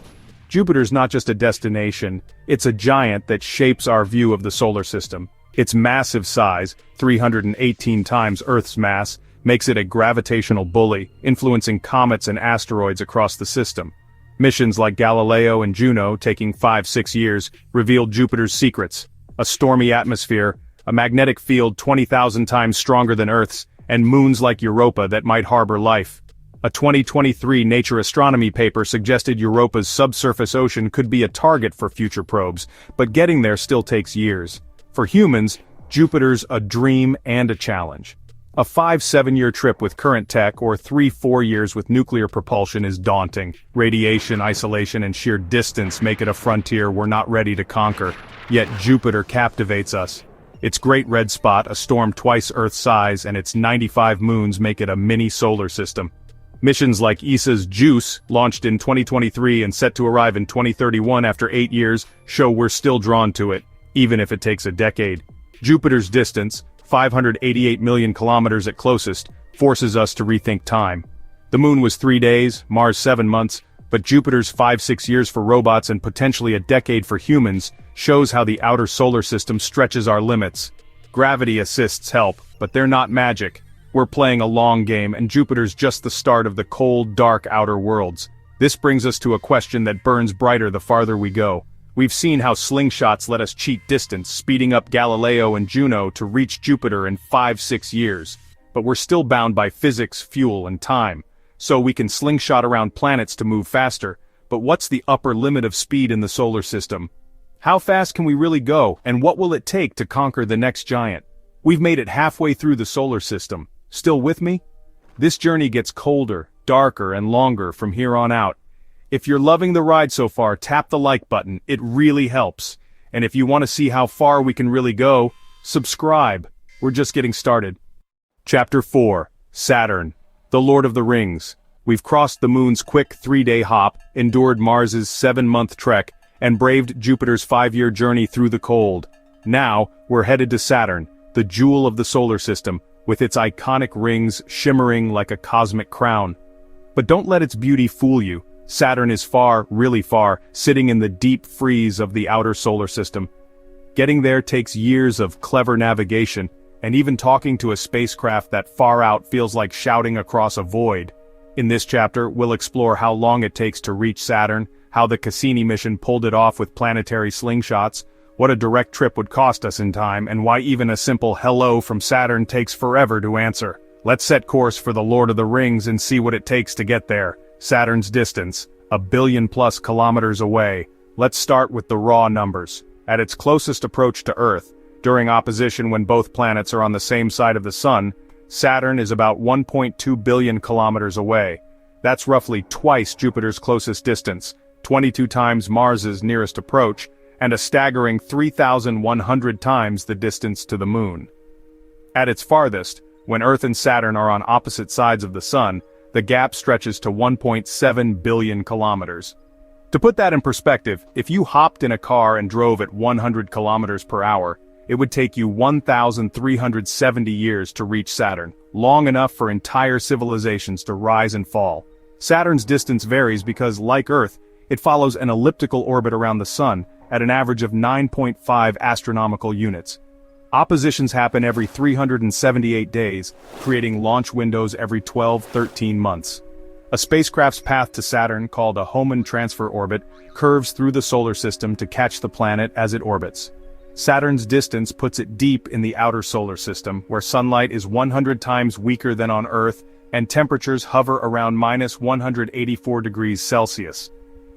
Jupiter's not just a destination, it's a giant that shapes our view of the solar system. Its massive size, 318 times Earth's mass, makes it a gravitational bully, influencing comets and asteroids across the system. Missions like Galileo and Juno, taking 5-6 years, revealed Jupiter's secrets: a stormy atmosphere, a magnetic field 20,000 times stronger than Earth's, and moons like Europa that might harbor life. A 2023 Nature Astronomy paper suggested Europa's subsurface ocean could be a target for future probes, but getting there still takes years. For humans, Jupiter's a dream and a challenge. A 5-7 year trip with current tech or 3-4 years with nuclear propulsion is daunting. Radiation, isolation, and sheer distance make it a frontier we're not ready to conquer. Yet Jupiter captivates us. Its great red spot, a storm twice Earth's size, and its 95 moons make it a mini solar system. Missions like ESA's JUICE, launched in 2023 and set to arrive in 2031 after 8 years, show we're still drawn to it, even if it takes a decade. Jupiter's distance, 588 million kilometers at closest, forces us to rethink time. The moon was 3 days, Mars 7 months, but Jupiter's 5-6 years for robots and potentially a decade for humans shows how the outer solar system stretches our limits. Gravity assists help, but they're not magic. We're playing a long game, and Jupiter's just the start of the cold, dark outer worlds. This brings us to a question that burns brighter the farther we go. We've seen how slingshots let us cheat distance, speeding up Galileo and Juno to reach Jupiter in 5-6 years. But we're still bound by physics, fuel, and time. So we can slingshot around planets to move faster, but what's the upper limit of speed in the solar system? How fast can we really go, and what will it take to conquer the next giant? We've made it halfway through the solar system. Still with me? This journey gets colder, darker, and longer from here on out. If you're loving the ride so far, tap the like button, it really helps. And if you want to see how far we can really go, subscribe. We're just getting started. Chapter 4. Saturn, the Lord of the Rings. We've crossed the moon's quick 3-day hop, endured Mars's 7-month trek, and braved Jupiter's 5-year journey through the cold. Now, we're headed to Saturn, the jewel of the solar system, with its iconic rings shimmering like a cosmic crown. But don't let its beauty fool you. Saturn is far, really far, sitting in the deep freeze of the outer solar system. Getting there takes years of clever navigation, and even talking to a spacecraft that far out feels like shouting across a void. In this chapter, we'll explore how long it takes to reach Saturn, how the Cassini mission pulled it off with planetary slingshots, what a direct trip would cost us in time, and why even a simple hello from Saturn takes forever to answer. Let's set course for the Lord of the Rings and see what it takes to get there. Saturn's distance, 1 billion+ kilometers away. Let's start with the raw numbers. At its closest approach to Earth, during opposition when both planets are on the same side of the Sun, Saturn is about 1.2 billion kilometers away. That's roughly twice Jupiter's closest distance, 22 times Mars's nearest approach, and a staggering 3,100 times the distance to the Moon. At its farthest, when Earth and Saturn are on opposite sides of the Sun, the gap stretches to 1.7 billion kilometers. To put that in perspective, if you hopped in a car and drove at 100 kilometers per hour, it would take you 1,370 years to reach Saturn, long enough for entire civilizations to rise and fall. Saturn's distance varies because, like Earth, it follows an elliptical orbit around the Sun, at an average of 9.5 astronomical units. Oppositions happen every 378 days, creating launch windows every 12-13 months. A spacecraft's path to Saturn, called a Hohmann transfer orbit, curves through the solar system to catch the planet as it orbits. Saturn's distance puts it deep in the outer solar system, where sunlight is 100 times weaker than on Earth, and temperatures hover around -184 degrees Celsius.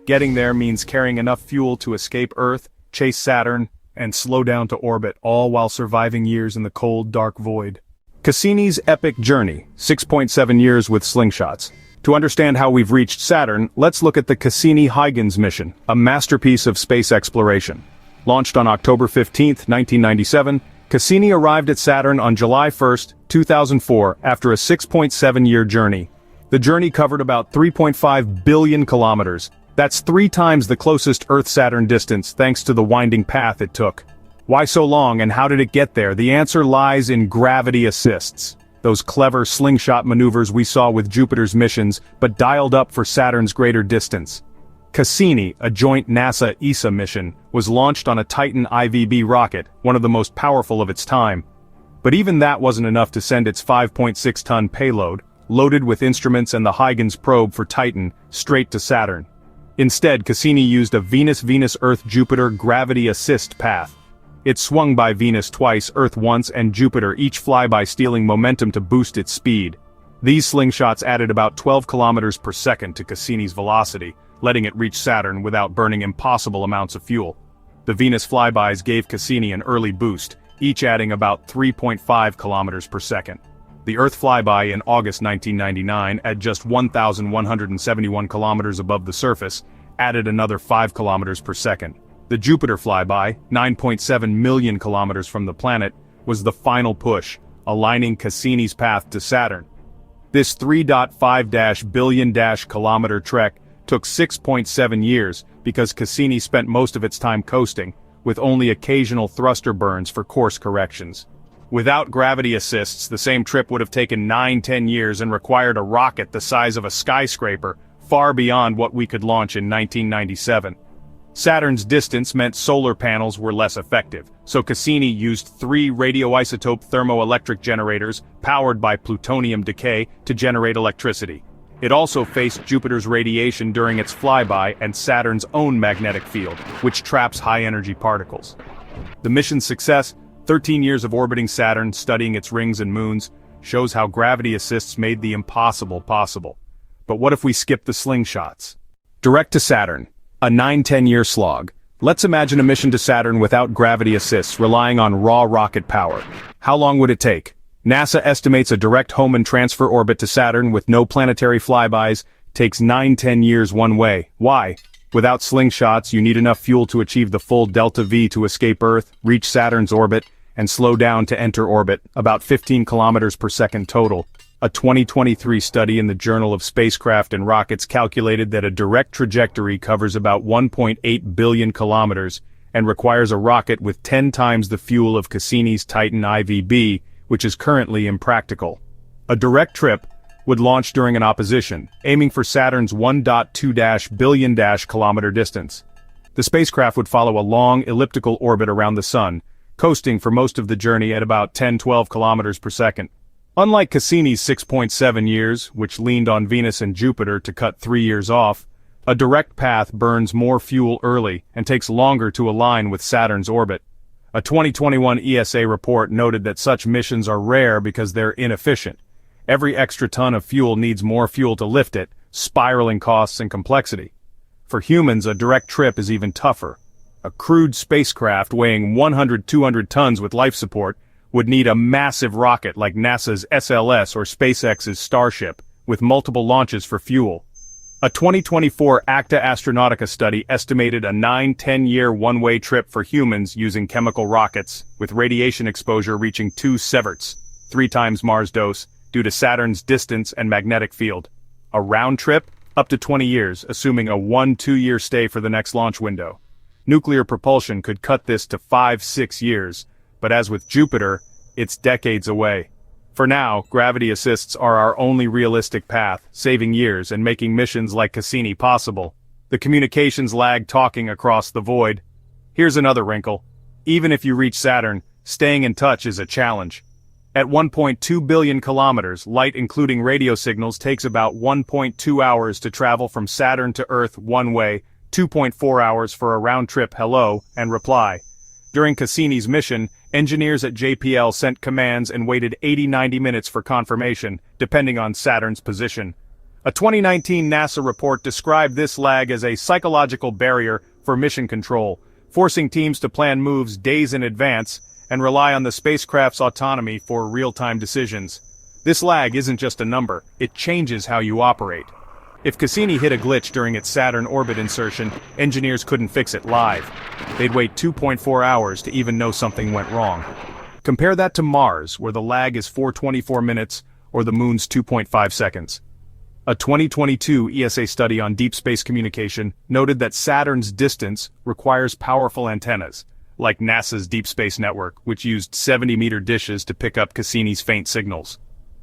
Getting there means carrying enough fuel to escape Earth, chase Saturn, and slow down to orbit, all while surviving years in the cold, dark void. Cassini's epic journey, 6.7 years with slingshots. To understand how we've reached Saturn, let's look at the Cassini-Huygens mission, a masterpiece of space exploration. Launched on October 15, 1997, Cassini arrived at Saturn on July 1, 2004, after a 6.7-year journey. The journey covered about 3.5 billion kilometers. That's 3 times the closest Earth-Saturn distance, thanks to the winding path it took. Why so long, and how did it get there? The answer lies in gravity assists. Those clever slingshot maneuvers we saw with Jupiter's missions, but dialed up for Saturn's greater distance. Cassini, a joint NASA-ESA mission, was launched on a Titan IVB rocket, one of the most powerful of its time. But even that wasn't enough to send its 5.6-ton payload, loaded with instruments and the Huygens probe for Titan, straight to Saturn. Instead, Cassini used a Venus-Venus-Earth-Jupiter gravity assist path. It swung by Venus twice, Earth once, and Jupiter, each flyby stealing momentum to boost its speed. These slingshots added about 12 kilometers per second to Cassini's velocity, letting it reach Saturn without burning impossible amounts of fuel. The Venus flybys gave Cassini an early boost, each adding about 3.5 kilometers per second. The Earth flyby in August 1999, at just 1,171 kilometers above the surface, added another 5 kilometers per second. The Jupiter flyby, 9.7 million kilometers from the planet, was the final push, aligning Cassini's path to Saturn. This 3.5 billion-kilometer trek took 6.7 years because Cassini spent most of its time coasting, with only occasional thruster burns for course corrections. Without gravity assists, the same trip would have taken 9-10 years and required a rocket the size of a skyscraper, far beyond what we could launch in 1997. Saturn's distance meant solar panels were less effective, so Cassini used 3 radioisotope thermoelectric generators powered by plutonium decay to generate electricity. It also faced Jupiter's radiation during its flyby and Saturn's own magnetic field, which traps high-energy particles. The mission's success, 13 years of orbiting Saturn, studying its rings and moons, shows how gravity assists made the impossible possible. But what if we skip the slingshots? Direct to Saturn, a 9-10-year slog. Let's imagine a mission to Saturn without gravity assists, relying on raw rocket power. How long would it take? NASA estimates a direct Hohmann transfer orbit to Saturn with no planetary flybys takes 9-10 years one way. Why? Without slingshots, you need enough fuel to achieve the full delta-V to escape Earth, reach Saturn's orbit, and slow down to enter orbit, about 15 kilometers per second total. A 2023 study in the Journal of Spacecraft and Rockets calculated that a direct trajectory covers about 1.8 billion kilometers and requires a rocket with 10 times the fuel of Cassini's Titan IVB, which is currently impractical. A direct trip would launch during an opposition, aiming for Saturn's 1.2 billion-kilometer distance. The spacecraft would follow a long, elliptical orbit around the Sun, coasting for most of the journey at about 10-12 kilometers per second. Unlike Cassini's 6.7 years, which leaned on Venus and Jupiter to cut 3 years off, a direct path burns more fuel early and takes longer to align with Saturn's orbit. A 2021 ESA report noted that such missions are rare because they're inefficient. Every extra ton of fuel needs more fuel to lift it, spiraling costs and complexity. For humans, a direct trip is even tougher. A crewed spacecraft weighing 100-200 tons with life support would need a massive rocket like NASA's SLS or SpaceX's Starship, with multiple launches for fuel. A 2024 Acta Astronautica study estimated a 9-10-year one-way trip for humans using chemical rockets, with radiation exposure reaching 2 sieverts, 3 times Mars' dose, due to Saturn's distance and magnetic field. A round trip? Up to 20 years, assuming a 1-2-year stay for the next launch window. Nuclear propulsion could cut this to 5-6 years, but as with Jupiter, it's decades away. For now, gravity assists are our only realistic path, saving years and making missions like Cassini possible. The communications lag talking across the void. Here's another wrinkle. Even if you reach Saturn, staying in touch is a challenge. At 1.2 billion kilometers, light including radio signals takes about 1.2 hours to travel from Saturn to Earth one way, 2.4 hours for a round-trip hello and reply. During Cassini's mission, engineers at JPL sent commands and waited 80-90 minutes for confirmation, depending on Saturn's position. A 2019 NASA report described this lag as a psychological barrier for mission control, forcing teams to plan moves days in advance and rely on the spacecraft's autonomy for real-time decisions. This lag isn't just a number, it changes how you operate. If Cassini hit a glitch during its Saturn orbit insertion, engineers couldn't fix it live. They'd wait 2.4 hours to even know something went wrong. Compare that to Mars, where the lag is 424 minutes, or the Moon's 2.5 seconds. A 2022 ESA study on deep space communication noted that Saturn's distance requires powerful antennas, like NASA's Deep Space Network, which used 70-meter dishes to pick up Cassini's faint signals.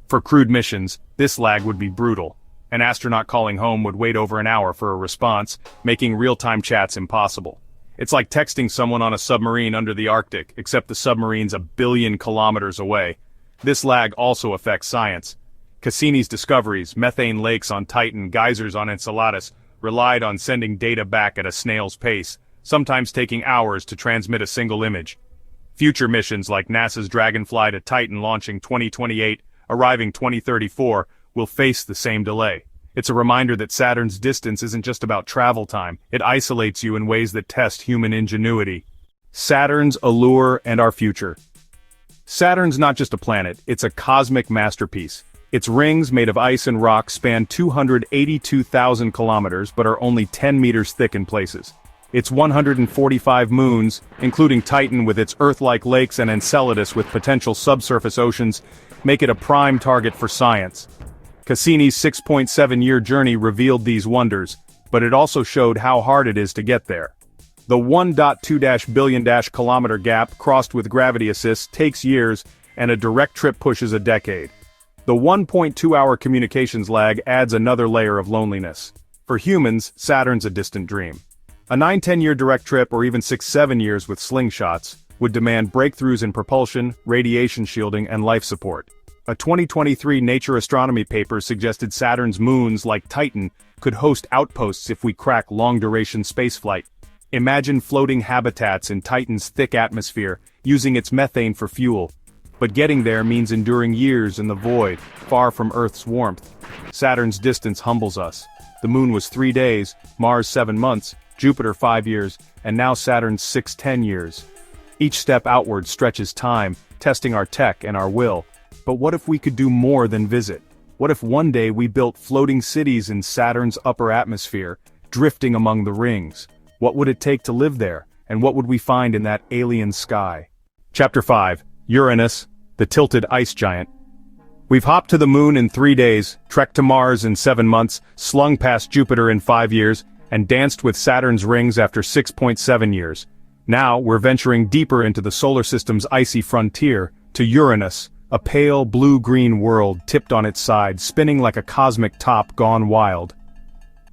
For crewed missions, this lag would be brutal. An astronaut calling home would wait over an hour for a response, making real-time chats impossible. It's like texting someone on a submarine under the Arctic, except the submarine's a billion kilometers away. This lag also affects science. Cassini's discoveries, methane lakes on Titan, geysers on Enceladus, relied on sending data back at a snail's pace, sometimes taking hours to transmit a single image. Future missions like NASA's Dragonfly to Titan launching 2028, arriving 2034, will face the same delay. It's a reminder that Saturn's distance isn't just about travel time, it isolates you in ways that test human ingenuity. Saturn's allure and our future. Saturn's not just a planet, it's a cosmic masterpiece. Its rings, made of ice and rock, span 282,000 kilometers but are only 10 meters thick in places. Its 145 moons, including Titan with its Earth-like lakes and Enceladus with potential subsurface oceans, make it a prime target for science. Cassini's 6.7-year journey revealed these wonders, but it also showed how hard it is to get there. The 1.2 billion kilometer gap crossed with gravity assists takes years, and a direct trip pushes a decade. The 1.2-hour communications lag adds another layer of loneliness. For humans, Saturn's a distant dream. A 9-10-year direct trip, or even 6-7 years with slingshots, would demand breakthroughs in propulsion, radiation shielding, and life support. A 2023 Nature Astronomy paper suggested Saturn's moons, like Titan, could host outposts if we crack long-duration spaceflight. Imagine floating habitats in Titan's thick atmosphere, using its methane for fuel. But getting there means enduring years in the void, far from Earth's warmth. Saturn's distance humbles us. The Moon was 3 days, Mars 7 months, Jupiter 5 years, and now Saturn's 6-10 years. Each step outward stretches time, testing our tech and our will. But what if we could do more than visit? What if one day we built floating cities in Saturn's upper atmosphere, drifting among the rings? What would it take to live there, and what would we find in that alien sky? Chapter 5. Uranus, the tilted ice giant. We've hopped to the Moon in 3 days, trekked to Mars in 7 months, slung past Jupiter in 5 years, and danced with Saturn's rings after 6.7 years. Now we're venturing deeper into the solar system's icy frontier, to Uranus, a pale blue-green world tipped on its side, spinning like a cosmic top gone wild.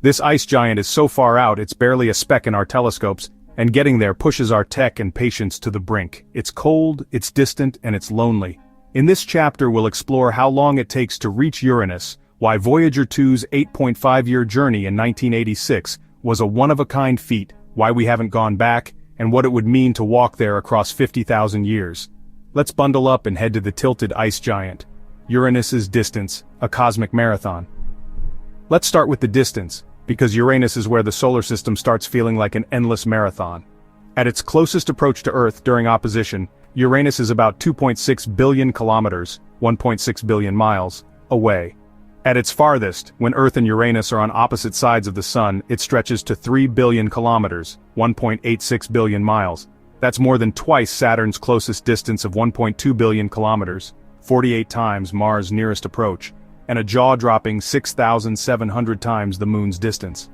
This ice giant is so far out it's barely a speck in our telescopes, and getting there pushes our tech and patience to the brink. It's cold, it's distant, and it's lonely. In this chapter we'll explore how long it takes to reach Uranus, why Voyager 2's 8.5-year journey in 1986 was a one-of-a-kind feat, why we haven't gone back, and what it would mean to walk there across 50,000 years. Let's bundle up and head to the tilted ice giant. Uranus's distance, a cosmic marathon. Let's start with the distance, because Uranus is where the solar system starts feeling like an endless marathon. At its closest approach to Earth during opposition, Uranus is about 2.6 billion kilometers, 1.6 billion miles, away. At its farthest, when Earth and Uranus are on opposite sides of the Sun, it stretches to 3 billion kilometers, 1.86 billion miles. That's more than twice Saturn's closest distance of 1.2 billion kilometers, 48 times Mars' nearest approach, and a jaw-dropping 6,700 times the Moon's distance.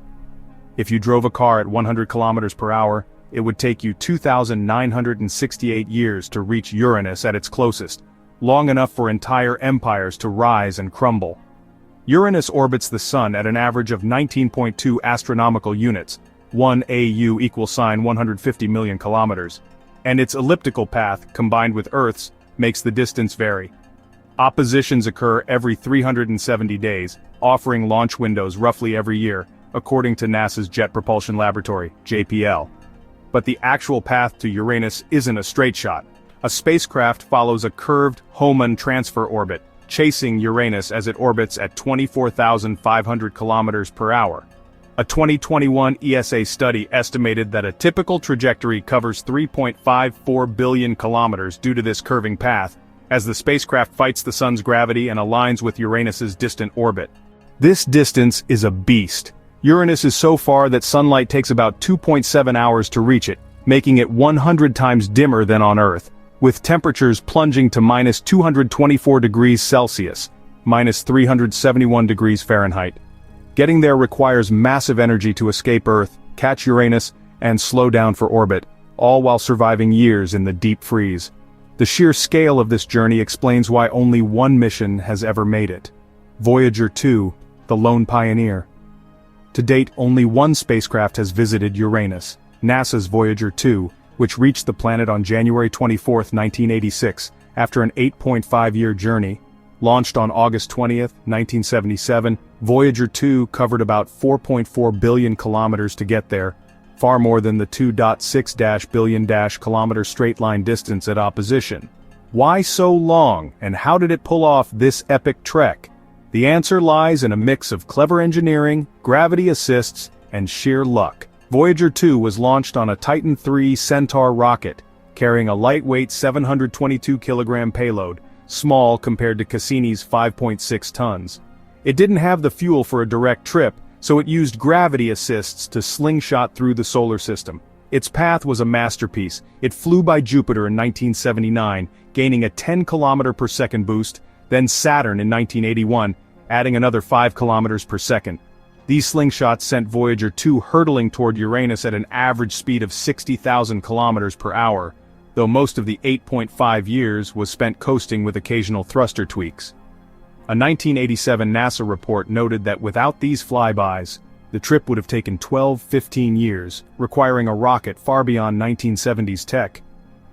If you drove a car at 100 kilometers per hour, it would take you 2,968 years to reach Uranus at its closest, long enough for entire empires to rise and crumble. Uranus orbits the Sun at an average of 19.2 astronomical units, 1 AU equals 150 million kilometers, and its elliptical path, combined with Earth's, makes the distance vary. Oppositions occur every 370 days, offering launch windows roughly every year, according to NASA's Jet Propulsion Laboratory, JPL. But the actual path to Uranus isn't a straight shot. A spacecraft follows a curved Hohmann transfer orbit, chasing Uranus as it orbits at 24,500 kilometers per hour. A 2021 ESA study estimated that a typical trajectory covers 3.54 billion kilometers due to this curving path, as the spacecraft fights the Sun's gravity and aligns with Uranus's distant orbit. This distance is a beast. Uranus is so far that sunlight takes about 2.7 hours to reach it, making it 100 times dimmer than on Earth, with temperatures plunging to minus 224 degrees Celsius, minus 371 degrees Fahrenheit. Getting there requires massive energy to escape Earth, catch Uranus, and slow down for orbit, all while surviving years in the deep freeze. The sheer scale of this journey explains why only one mission has ever made it. Voyager 2, the lone pioneer. To date, only one spacecraft has visited Uranus, NASA's Voyager 2, which reached the planet on January 24, 1986, after an 8.5-year journey. Launched on August 20, 1977, Voyager 2 covered about 4.4 billion kilometers to get there, far more than the 2.6 billion kilometer straight-line distance at opposition. Why so long, and how did it pull off this epic trek? The answer lies in a mix of clever engineering, gravity assists, and sheer luck. Voyager 2 was launched on a Titan III Centaur rocket, carrying a lightweight 722-kilogram payload, small compared to Cassini's 5.6 tons. It didn't have the fuel for a direct trip, so it used gravity assists to slingshot through the solar system. Its path was a masterpiece. It flew by Jupiter in 1979, gaining a 10 km per second boost, then Saturn in 1981, adding another 5 km per second. These slingshots sent Voyager 2 hurtling toward Uranus at an average speed of 60,000 kilometers per hour, though most of the 8.5 years was spent coasting with occasional thruster tweaks. A 1987 NASA report noted that without these flybys, the trip would have taken 15 years, requiring a rocket far beyond 1970s tech.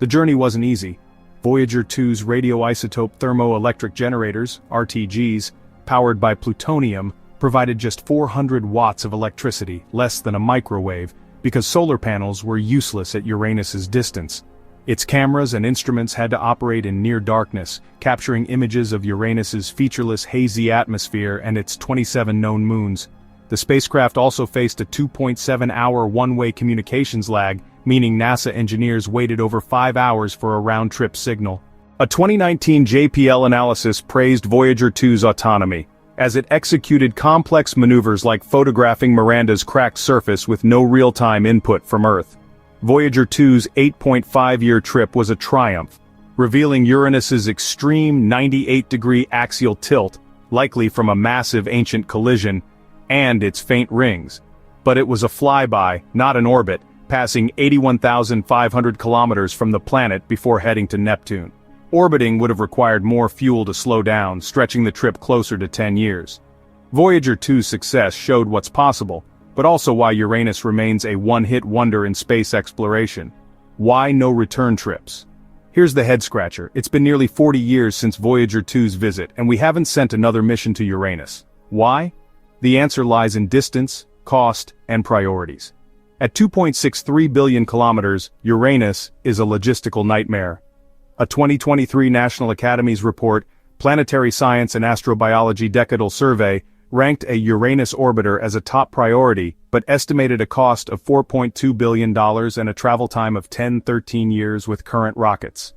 The journey wasn't easy. Voyager 2's radioisotope thermoelectric generators, RTGs, powered by plutonium, provided just 400 watts of electricity, less than a microwave, because solar panels were useless at Uranus's distance. Its cameras and instruments had to operate in near darkness, capturing images of Uranus's featureless hazy atmosphere and its 27 known moons. The spacecraft also faced a 2.7-hour one-way communications lag, meaning NASA engineers waited over 5 hours for a round-trip signal. A 2019 JPL analysis praised Voyager 2's autonomy, as it executed complex maneuvers like photographing Miranda's cracked surface with no real-time input from Earth. Voyager 2's 8.5-year trip was a triumph, revealing Uranus's extreme 98-degree axial tilt, likely from a massive ancient collision, and its faint rings. But it was a flyby, not an orbit, passing 81,500 kilometers from the planet before heading to Neptune. Orbiting would have required more fuel to slow down, stretching the trip closer to 10 years. Voyager 2's success showed what's possible, but also why Uranus remains a one-hit wonder in space exploration. Why no return trips? Here's the head-scratcher. It's been nearly 40 years since Voyager 2's visit, and we haven't sent another mission to Uranus. Why? The answer lies in distance, cost, and priorities. At 2.63 billion kilometers, Uranus is a logistical nightmare. A 2023 National Academy's report, Planetary Science and Astrobiology Decadal Survey, ranked a Uranus orbiter as a top priority, but estimated a cost of $4.2 billion and a travel time of 13 years with current rockets.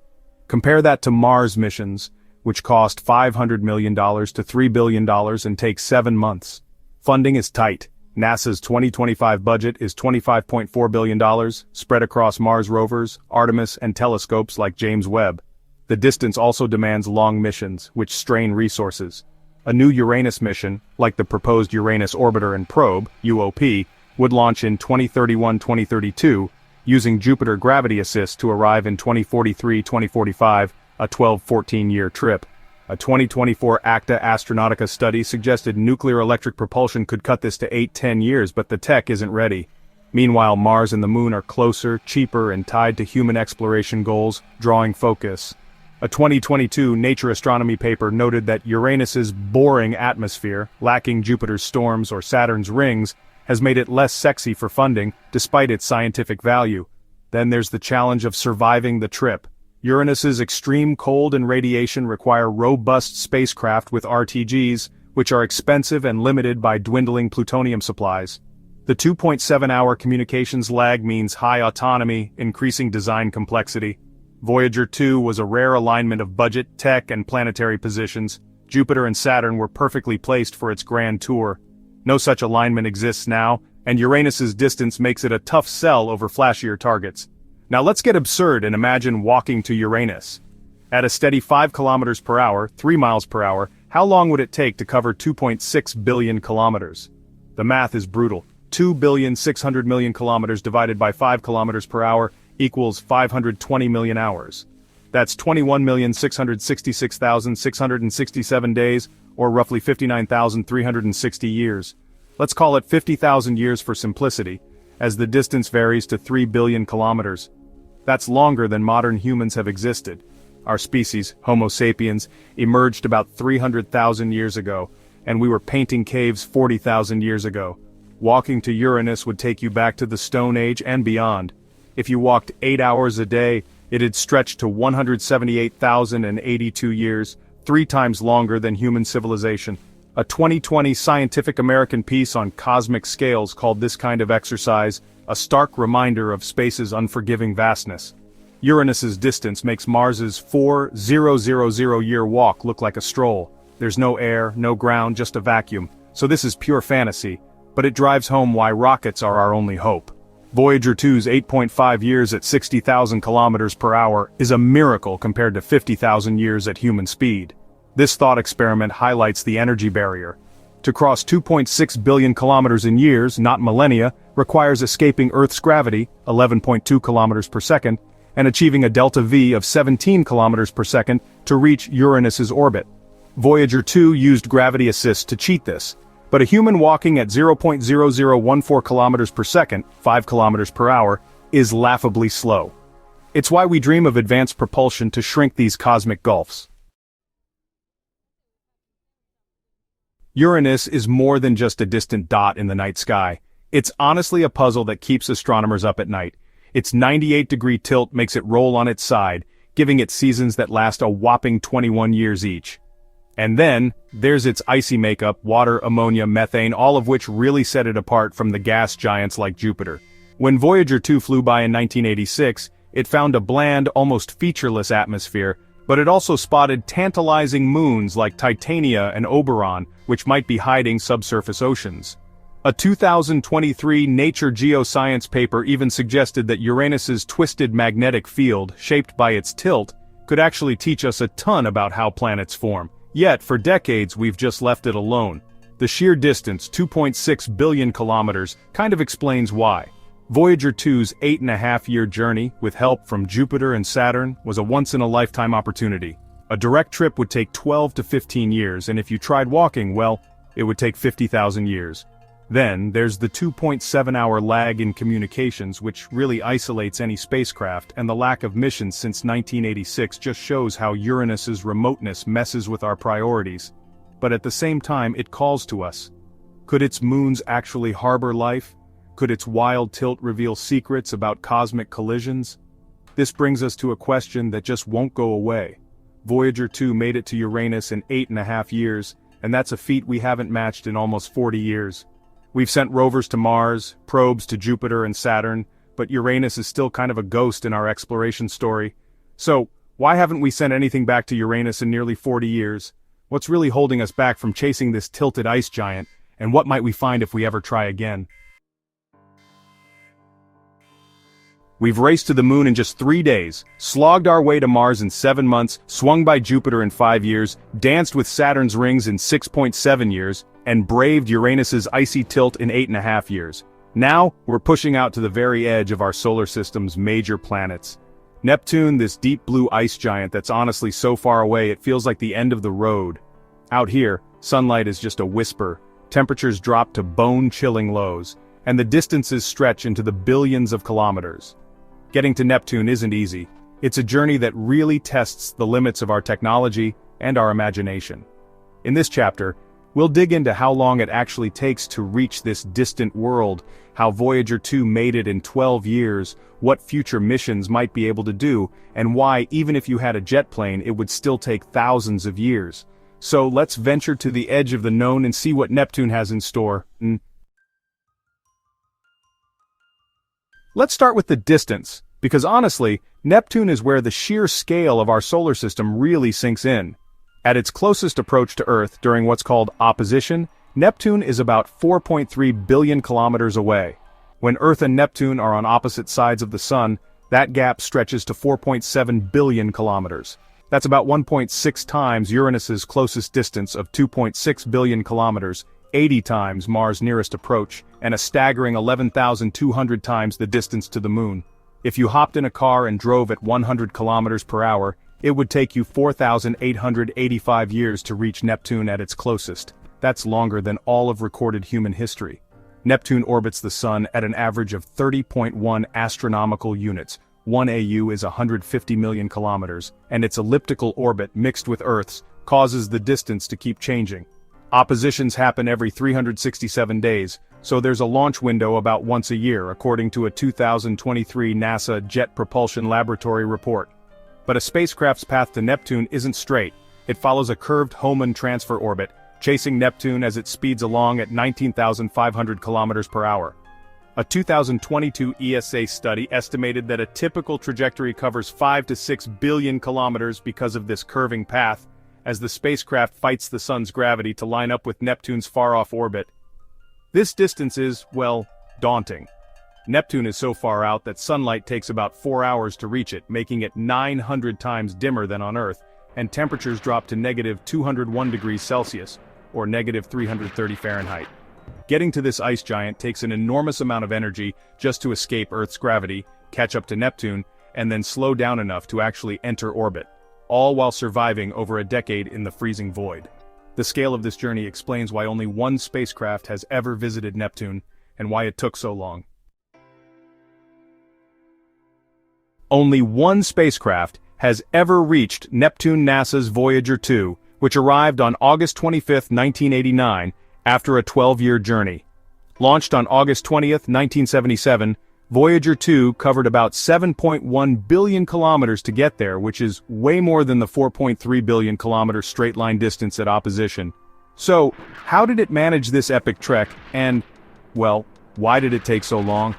Compare that to Mars missions, which cost $500 million to $3 billion and takes 7 months. Funding is tight. NASA's 2025 budget is $25.4 billion, spread across Mars rovers, Artemis, and telescopes like James Webb. The distance also demands long missions, which strain resources. A new Uranus mission, like the proposed Uranus Orbiter and Probe, UOP, would launch in 2031-2032, using Jupiter gravity assist to arrive in 2043-2045, a 12-14-year trip. A 2024 ACTA Astronautica study suggested nuclear electric propulsion could cut this to 8-10 years, but the tech isn't ready. Meanwhile, Mars and the Moon are closer, cheaper, and tied to human exploration goals, drawing focus. A 2022 Nature Astronomy paper noted that Uranus's boring atmosphere, lacking Jupiter's storms or Saturn's rings, has made it less sexy for funding, despite its scientific value. Then there's the challenge of surviving the trip. Uranus's extreme cold and radiation require robust spacecraft with RTGs, which are expensive and limited by dwindling plutonium supplies. The 2.7-hour communications lag means high autonomy, increasing design complexity. Voyager 2 was a rare alignment of budget, tech, and planetary positions. Jupiter and Saturn were perfectly placed for its grand tour. No such alignment exists now, and Uranus's distance makes it a tough sell over flashier targets. Now let's get absurd and imagine walking to Uranus. At a steady 5 kilometers per hour, 3 miles per hour, how long would it take to cover 2.6 billion kilometers? The math is brutal. 2,600,000,000 kilometers divided by 5 kilometers per hour equals 520 million hours. That's 21,666,667 days, or roughly 59,360 years. Let's call it 50,000 years for simplicity, as the distance varies to 3 billion kilometers. That's longer than modern humans have existed. Our species, Homo sapiens, emerged about 300,000 years ago, and we were painting caves 40,000 years ago. Walking to Uranus would take you back to the Stone Age and beyond. If you walked 8 hours a day, it'd stretch to 178,082 years, 3 times longer than human civilization. A 2020 Scientific American piece on cosmic scales called this kind of exercise a stark reminder of space's unforgiving vastness. Uranus's distance makes Mars's 4,000-year walk look like a stroll. There's no air, no ground, just a vacuum. So this is pure fantasy, but it drives home why rockets are our only hope. Voyager 2's 8.5 years at 60,000 kilometers per hour is a miracle compared to 50,000 years at human speed. This thought experiment highlights the energy barrier. To cross 2.6 billion kilometers in years, not millennia, requires escaping Earth's gravity, 11.2 kilometers per second, and achieving a delta V of 17 kilometers per second to reach Uranus's orbit. Voyager 2 used gravity assist to cheat this, but a human walking at 0.0014 kilometers per second, 5 kilometers per hour, is laughably slow. It's why we dream of advanced propulsion to shrink these cosmic gulfs. Uranus is more than just a distant dot in the night sky. It's honestly a puzzle that keeps astronomers up at night. Its 98-degree tilt makes it roll on its side, giving it seasons that last a whopping 21 years each. And then, there's its icy makeup, water, ammonia, methane, all of which really set it apart from the gas giants like Jupiter. When Voyager 2 flew by in 1986, it found a bland, almost featureless atmosphere, but it also spotted tantalizing moons like Titania and Oberon, which might be hiding subsurface oceans. A 2023 Nature Geoscience paper even suggested that Uranus's twisted magnetic field, shaped by its tilt, could actually teach us a ton about how planets form. Yet, for decades we've just left it alone. The sheer distance, 2.6 billion kilometers, kind of explains why. Voyager 2's 8.5-year journey, with help from Jupiter and Saturn, was a once-in-a-lifetime opportunity. A direct trip would take 12 to 15 years, and if you tried walking, well, it would take 50,000 years. Then, there's the 2.7-hour lag in communications, which really isolates any spacecraft, and the lack of missions since 1986 just shows how Uranus's remoteness messes with our priorities. But at the same time, it calls to us. Could its moons actually harbor life? Could its wild tilt reveal secrets about cosmic collisions? This brings us to a question that just won't go away. Voyager 2 made it to Uranus in 8.5 years, and that's a feat we haven't matched in almost 40 years. We've sent rovers to Mars, probes to Jupiter and Saturn, but Uranus is still kind of a ghost in our exploration story. So, Why haven't we sent anything back to Uranus in nearly 40 years? What's really holding us back from chasing this tilted ice giant, and what might we find if we ever try again? We've raced to the moon in just 3 days, slogged our way to Mars in 7 months, swung by Jupiter in 5 years, danced with Saturn's rings in 6.7 years, and braved Uranus's icy tilt in 8.5 years. Now, we're pushing out to the very edge of our solar system's major planets. Neptune, this deep blue ice giant that's honestly so far away it feels like the end of the road. Out here, sunlight is just a whisper, temperatures drop to bone-chilling lows, and the distances stretch into the billions of kilometers. Getting to Neptune isn't easy. It's a journey that really tests the limits of our technology and our imagination. In this chapter, we'll dig into how long it actually takes to reach this distant world, how Voyager 2 made it in 12 years, what future missions might be able to do, and why, even if you had a jet plane, it would still take thousands of years. So let's venture to the edge of the known and see what Neptune has in store. Let's start with the distance, because honestly, Neptune is where the sheer scale of our solar system really sinks in. At its closest approach to Earth during what's called opposition, Neptune is about 4.3 billion kilometers away. When Earth and Neptune are on opposite sides of the Sun, that gap stretches to 4.7 billion kilometers. That's about 1.6 times Uranus's closest distance of 2.6 billion kilometers, 80 times Mars' nearest approach, and a staggering 11,200 times the distance to the Moon. If you hopped in a car and drove at 100 kilometers per hour, it would take you 4,885 years to reach Neptune at its closest. That's longer than all of recorded human history. Neptune orbits the Sun at an average of 30.1 astronomical units. 1 AU is 150 million kilometers, and its elliptical orbit mixed with Earth's causes the distance to keep changing. Oppositions happen every 367 days, so there's a launch window about once a year, according to a 2023 NASA Jet Propulsion Laboratory report. But a spacecraft's path to Neptune isn't straight. It follows a curved Hohmann transfer orbit, chasing Neptune as it speeds along at 19,500 kilometers per hour. A 2022 ESA study estimated that a typical trajectory covers 5 to 6 billion kilometers because of this curving path, as the spacecraft fights the Sun's gravity to line up with Neptune's far-off orbit. This distance is, well, daunting. Neptune is so far out that sunlight takes about 4 hours to reach it, making it 900 times dimmer than on Earth, and temperatures drop to negative 201 degrees Celsius, or negative 330 Fahrenheit. Getting to this ice giant takes an enormous amount of energy just to escape Earth's gravity, catch up to Neptune, and then slow down enough to actually enter orbit, all while surviving over a decade in the freezing void. The scale of this journey explains why only one spacecraft has ever visited Neptune, and why it took so long. Only one spacecraft has ever reached Neptune. NASA's Voyager 2, which arrived on August 25, 1989, after a 12-year journey. Launched on August 20, 1977, Voyager 2 covered about 7.1 billion kilometers to get there, which is way more than the 4.3 billion kilometer straight-line distance at opposition. So, how did it manage this epic trek, and, well, why did it take so long?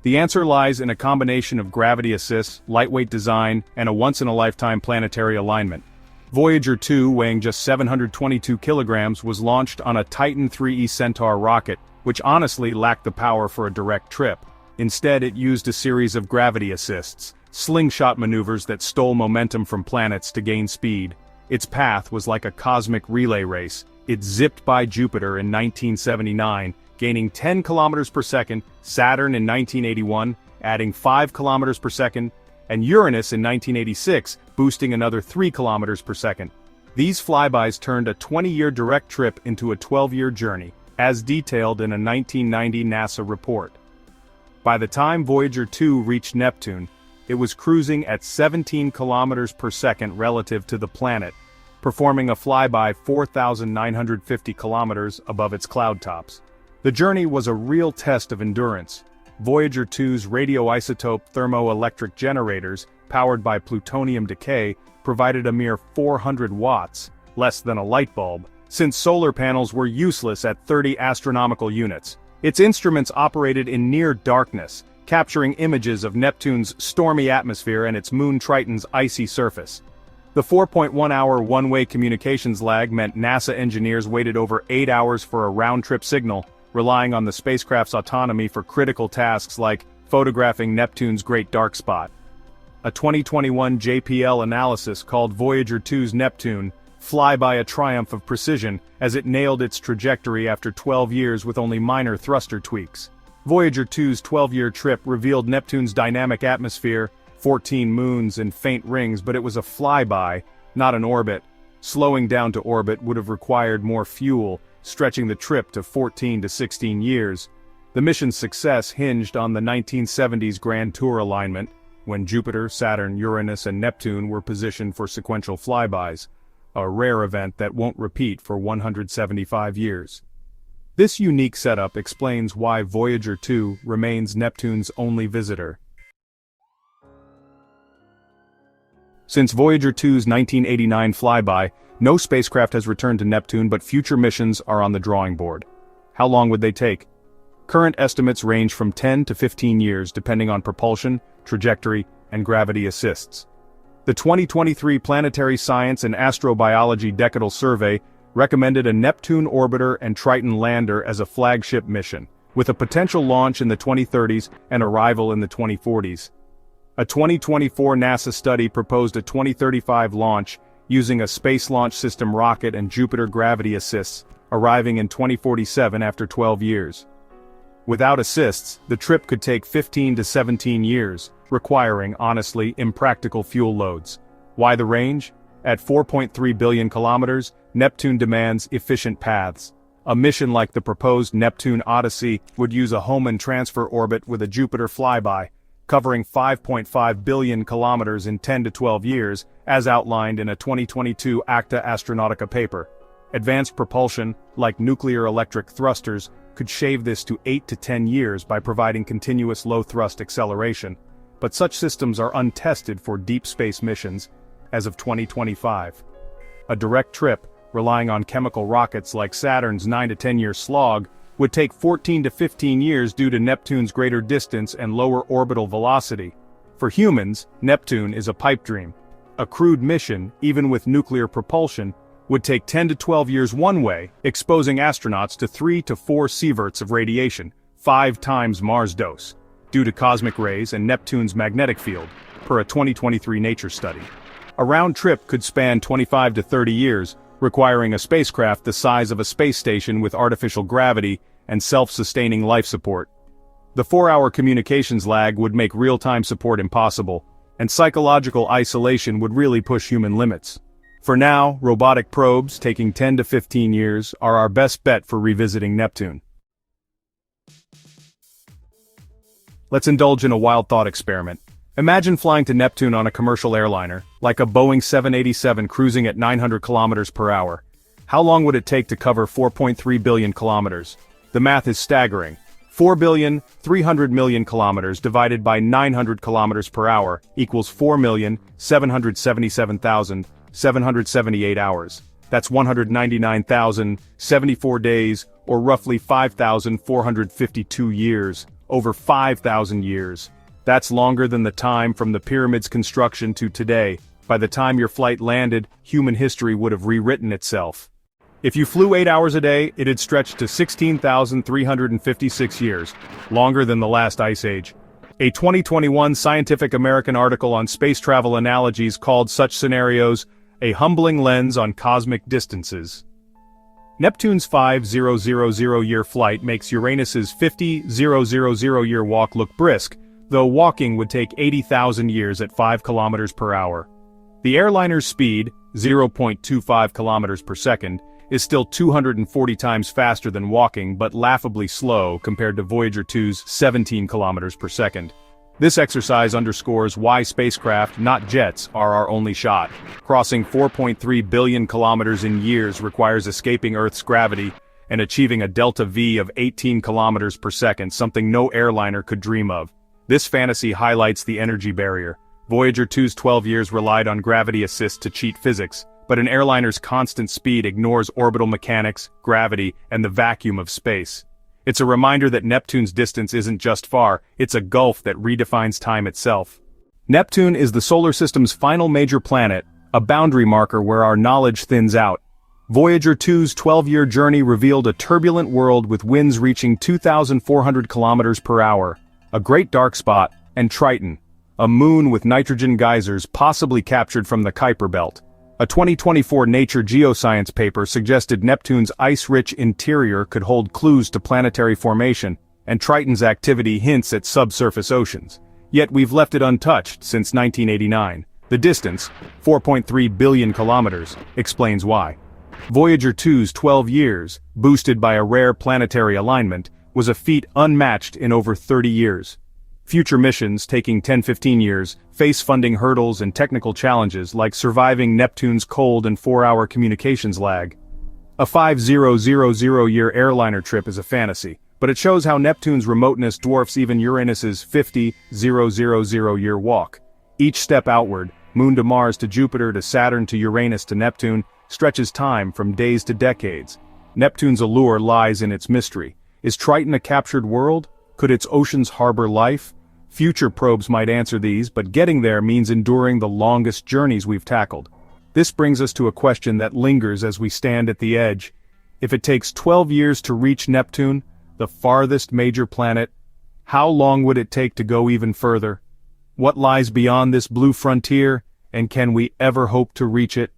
The answer lies in a combination of gravity assists, lightweight design, and a once-in-a-lifetime planetary alignment. Voyager 2, weighing just 722 kilograms, was launched on a Titan IIIe Centaur rocket, which honestly lacked the power for a direct trip. Instead, it used a series of gravity assists, slingshot maneuvers that stole momentum from planets to gain speed. Its path was like a cosmic relay race. It zipped by Jupiter in 1979, gaining 10 kilometers per second, Saturn in 1981, adding 5 kilometers per second, and Uranus in 1986, boosting another 3 kilometers per second. These flybys turned a 20-year direct trip into a 12-year journey, as detailed in a 1990 NASA report. By the time Voyager 2 reached Neptune, it was cruising at 17 kilometers per second relative to the planet, performing a flyby 4,950 kilometers above its cloud tops. The journey was a real test of endurance. Voyager 2's radioisotope thermoelectric generators, powered by plutonium decay, provided a mere 400 watts, less than a light bulb, since solar panels were useless at 30 astronomical units. Its instruments operated in near darkness, capturing images of Neptune's stormy atmosphere and its moon Triton's icy surface. The 4.1-hour one-way communications lag meant NASA engineers waited over 8 hours for a round-trip signal, relying on the spacecraft's autonomy for critical tasks like photographing Neptune's Great Dark Spot. A 2021 JPL analysis called Voyager 2's Neptune flyby a triumph of precision as it nailed its trajectory after 12 years with only minor thruster tweaks. Voyager 2's 12-year trip revealed Neptune's dynamic atmosphere, 14 moons and faint rings, but it was a flyby, not an orbit. Slowing down to orbit would have required more fuel, stretching the trip to 14 to 16 years. The mission's success hinged on the 1970s Grand Tour alignment, when Jupiter, Saturn, Uranus and Neptune were positioned for sequential flybys, a rare event that won't repeat for 175 years. This unique setup explains why Voyager 2 remains Neptune's only visitor. Since Voyager 2's 1989 flyby, no spacecraft has returned to Neptune, but future missions are on the drawing board. How long would they take? Current estimates range from 10 to 15 years depending on propulsion, trajectory, and gravity assists. The 2023 Planetary Science and Astrobiology Decadal Survey recommended a Neptune orbiter and Triton lander as a flagship mission, with a potential launch in the 2030s and arrival in the 2040s. A 2024 NASA study proposed a 2035 launch using a Space Launch System rocket and Jupiter gravity assists, arriving in 2047 after 12 years. Without assists, the trip could take 15 to 17 years, requiring, honestly, impractical fuel loads. Why the range? At 4.3 billion kilometers, Neptune demands efficient paths. A mission like the proposed Neptune Odyssey would use a Hohmann transfer orbit with a Jupiter flyby, covering 5.5 billion kilometers in 10 to 12 years, as outlined in a 2022 Acta Astronautica paper. Advanced propulsion, like nuclear electric thrusters, could shave this to 8 to 10 years by providing continuous low-thrust acceleration, but such systems are untested for deep space missions as of 2025. A direct trip, relying on chemical rockets like Saturn's 9 to 10-year slog, would take 14 to 15 years due to Neptune's greater distance and lower orbital velocity. For humans, Neptune is a pipe dream. A crewed mission, even with nuclear propulsion, would take 10 to 12 years one way, exposing astronauts to 3 to 4 sieverts of radiation, 5 times Mars dose, due to cosmic rays and Neptune's magnetic field, per a 2023 Nature study. A round trip could span 25 to 30 years, requiring a spacecraft the size of a space station with artificial gravity and self-sustaining life support. The 4-hour communications lag would make real-time support impossible, and psychological isolation would really push human limits. For now, robotic probes, taking 10 to 15 years, are our best bet for revisiting Neptune. Let's indulge in a wild thought experiment. Imagine flying to Neptune on a commercial airliner, like a Boeing 787 cruising at 900 kilometers per hour. How long would it take to cover 4.3 billion kilometers? The math is staggering. 4,300,000,000 kilometers divided by 900 kilometers per hour equals 4,777,778 hours. That's 199,074 days, or roughly 5,452 years, over 5,000 years. That's longer than the time from the pyramid's construction to today. By the time your flight landed, human history would have rewritten itself. If you flew 8 hours a day, it'd stretch to 16,356 years, longer than the last ice age. A 2021 Scientific American article on space travel analogies called such scenarios, "A humbling lens on cosmic distances." Neptune's 5,000-year flight makes Uranus's 50,000-year walk look brisk, though walking would take 80,000 years at 5 kilometers per hour. The airliner's speed, 0.25 kilometers per second, is still 240 times faster than walking but laughably slow compared to Voyager 2's 17 kilometers per second. This exercise underscores why spacecraft, not jets, are our only shot. Crossing 4.3 billion kilometers in years requires escaping Earth's gravity and achieving a delta V of 18 kilometers per second, something no airliner could dream of. This fantasy highlights the energy barrier. Voyager 2's 12 years relied on gravity assist to cheat physics, but an airliner's constant speed ignores orbital mechanics, gravity, and the vacuum of space. It's a reminder that Neptune's distance isn't just far, it's a gulf that redefines time itself. Neptune is the solar system's final major planet, a boundary marker where our knowledge thins out. Voyager 2's 12-year journey revealed a turbulent world with winds reaching 2,400 kilometers per hour, a great dark spot, and Triton, a moon with nitrogen geysers possibly captured from the Kuiper Belt. A 2024 Nature Geoscience paper suggested Neptune's ice-rich interior could hold clues to planetary formation, and Triton's activity hints at subsurface oceans. Yet we've left it untouched since 1989. The distance, 4.3 billion kilometers, explains why. Voyager 2's 12 years, boosted by a rare planetary alignment, was a feat unmatched in over 30 years. Future missions, taking 10-15 years, face funding hurdles and technical challenges like surviving Neptune's cold and 4-hour communications lag. A 5000-year airliner trip is a fantasy, but it shows how Neptune's remoteness dwarfs even Uranus's 50,000-year walk. Each step outward, Moon to Mars to Jupiter to Saturn to Uranus to Neptune, stretches time from days to decades. Neptune's allure lies in its mystery. Is Triton a captured world? Could its oceans harbor life? Future probes might answer these, but getting there means enduring the longest journeys we've tackled. This brings us to a question that lingers as we stand at the edge. If it takes 12 years to reach Neptune, the farthest major planet, how long would it take to go even further? What lies beyond this blue frontier, and can we ever hope to reach it?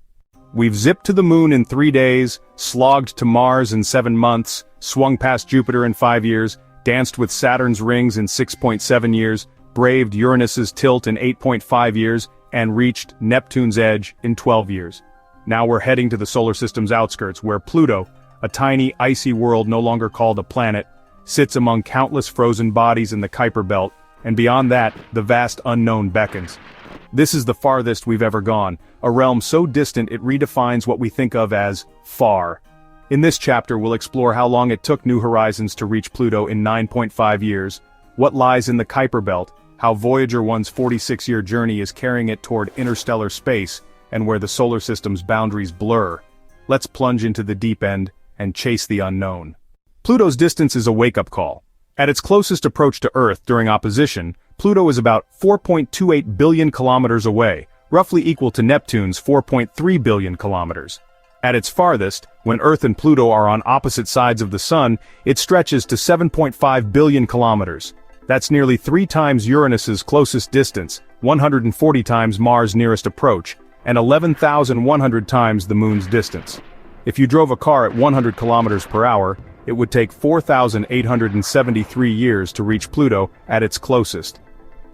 We've zipped to the moon in 3 days, slogged to Mars in 7 months, swung past Jupiter in 5 years, danced with Saturn's rings in 6.7 years, braved Uranus's tilt in 8.5 years, and reached Neptune's edge in 12 years. Now we're heading to the solar system's outskirts, where Pluto, a tiny icy world no longer called a planet, sits among countless frozen bodies in the Kuiper Belt, and beyond that, the vast unknown beckons. This is the farthest we've ever gone, a realm so distant it redefines what we think of as far. In this chapter we'll explore how long it took New Horizons to reach Pluto in 9.5 years, what lies in the Kuiper Belt, how Voyager 1's 46-year journey is carrying it toward interstellar space, and where the solar system's boundaries blur. Let's plunge into the deep end and chase the unknown. Pluto's distance is a wake-up call. At its closest approach to Earth during opposition, Pluto is about 4.28 billion kilometers away, roughly equal to Neptune's 4.3 billion kilometers. At its farthest, when Earth and Pluto are on opposite sides of the Sun, it stretches to 7.5 billion kilometers. That's nearly 3 times Uranus's closest distance, 140 times Mars' nearest approach, and 11,100 times the Moon's distance. If you drove a car at 100 kilometers per hour, it would take 4,873 years to reach Pluto at its closest.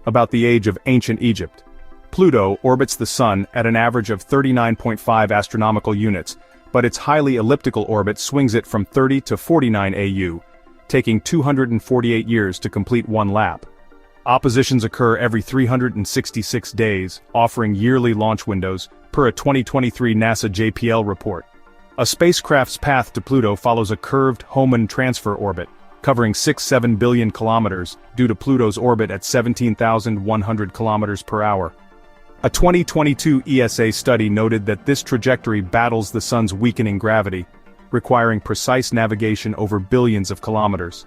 About the age of ancient Egypt. Pluto orbits the Sun at an average of 39.5 astronomical units, but its highly elliptical orbit swings it from 30 to 49 AU, taking 248 years to complete one lap. Oppositions occur every 366 days, offering yearly launch windows, per a 2023 NASA JPL report. A spacecraft's path to Pluto follows a curved Hohmann transfer orbit, covering 6-7 billion kilometers, due to Pluto's orbit at 17,100 kilometers per hour. A 2022 ESA study noted that this trajectory battles the Sun's weakening gravity, requiring precise navigation over billions of kilometers.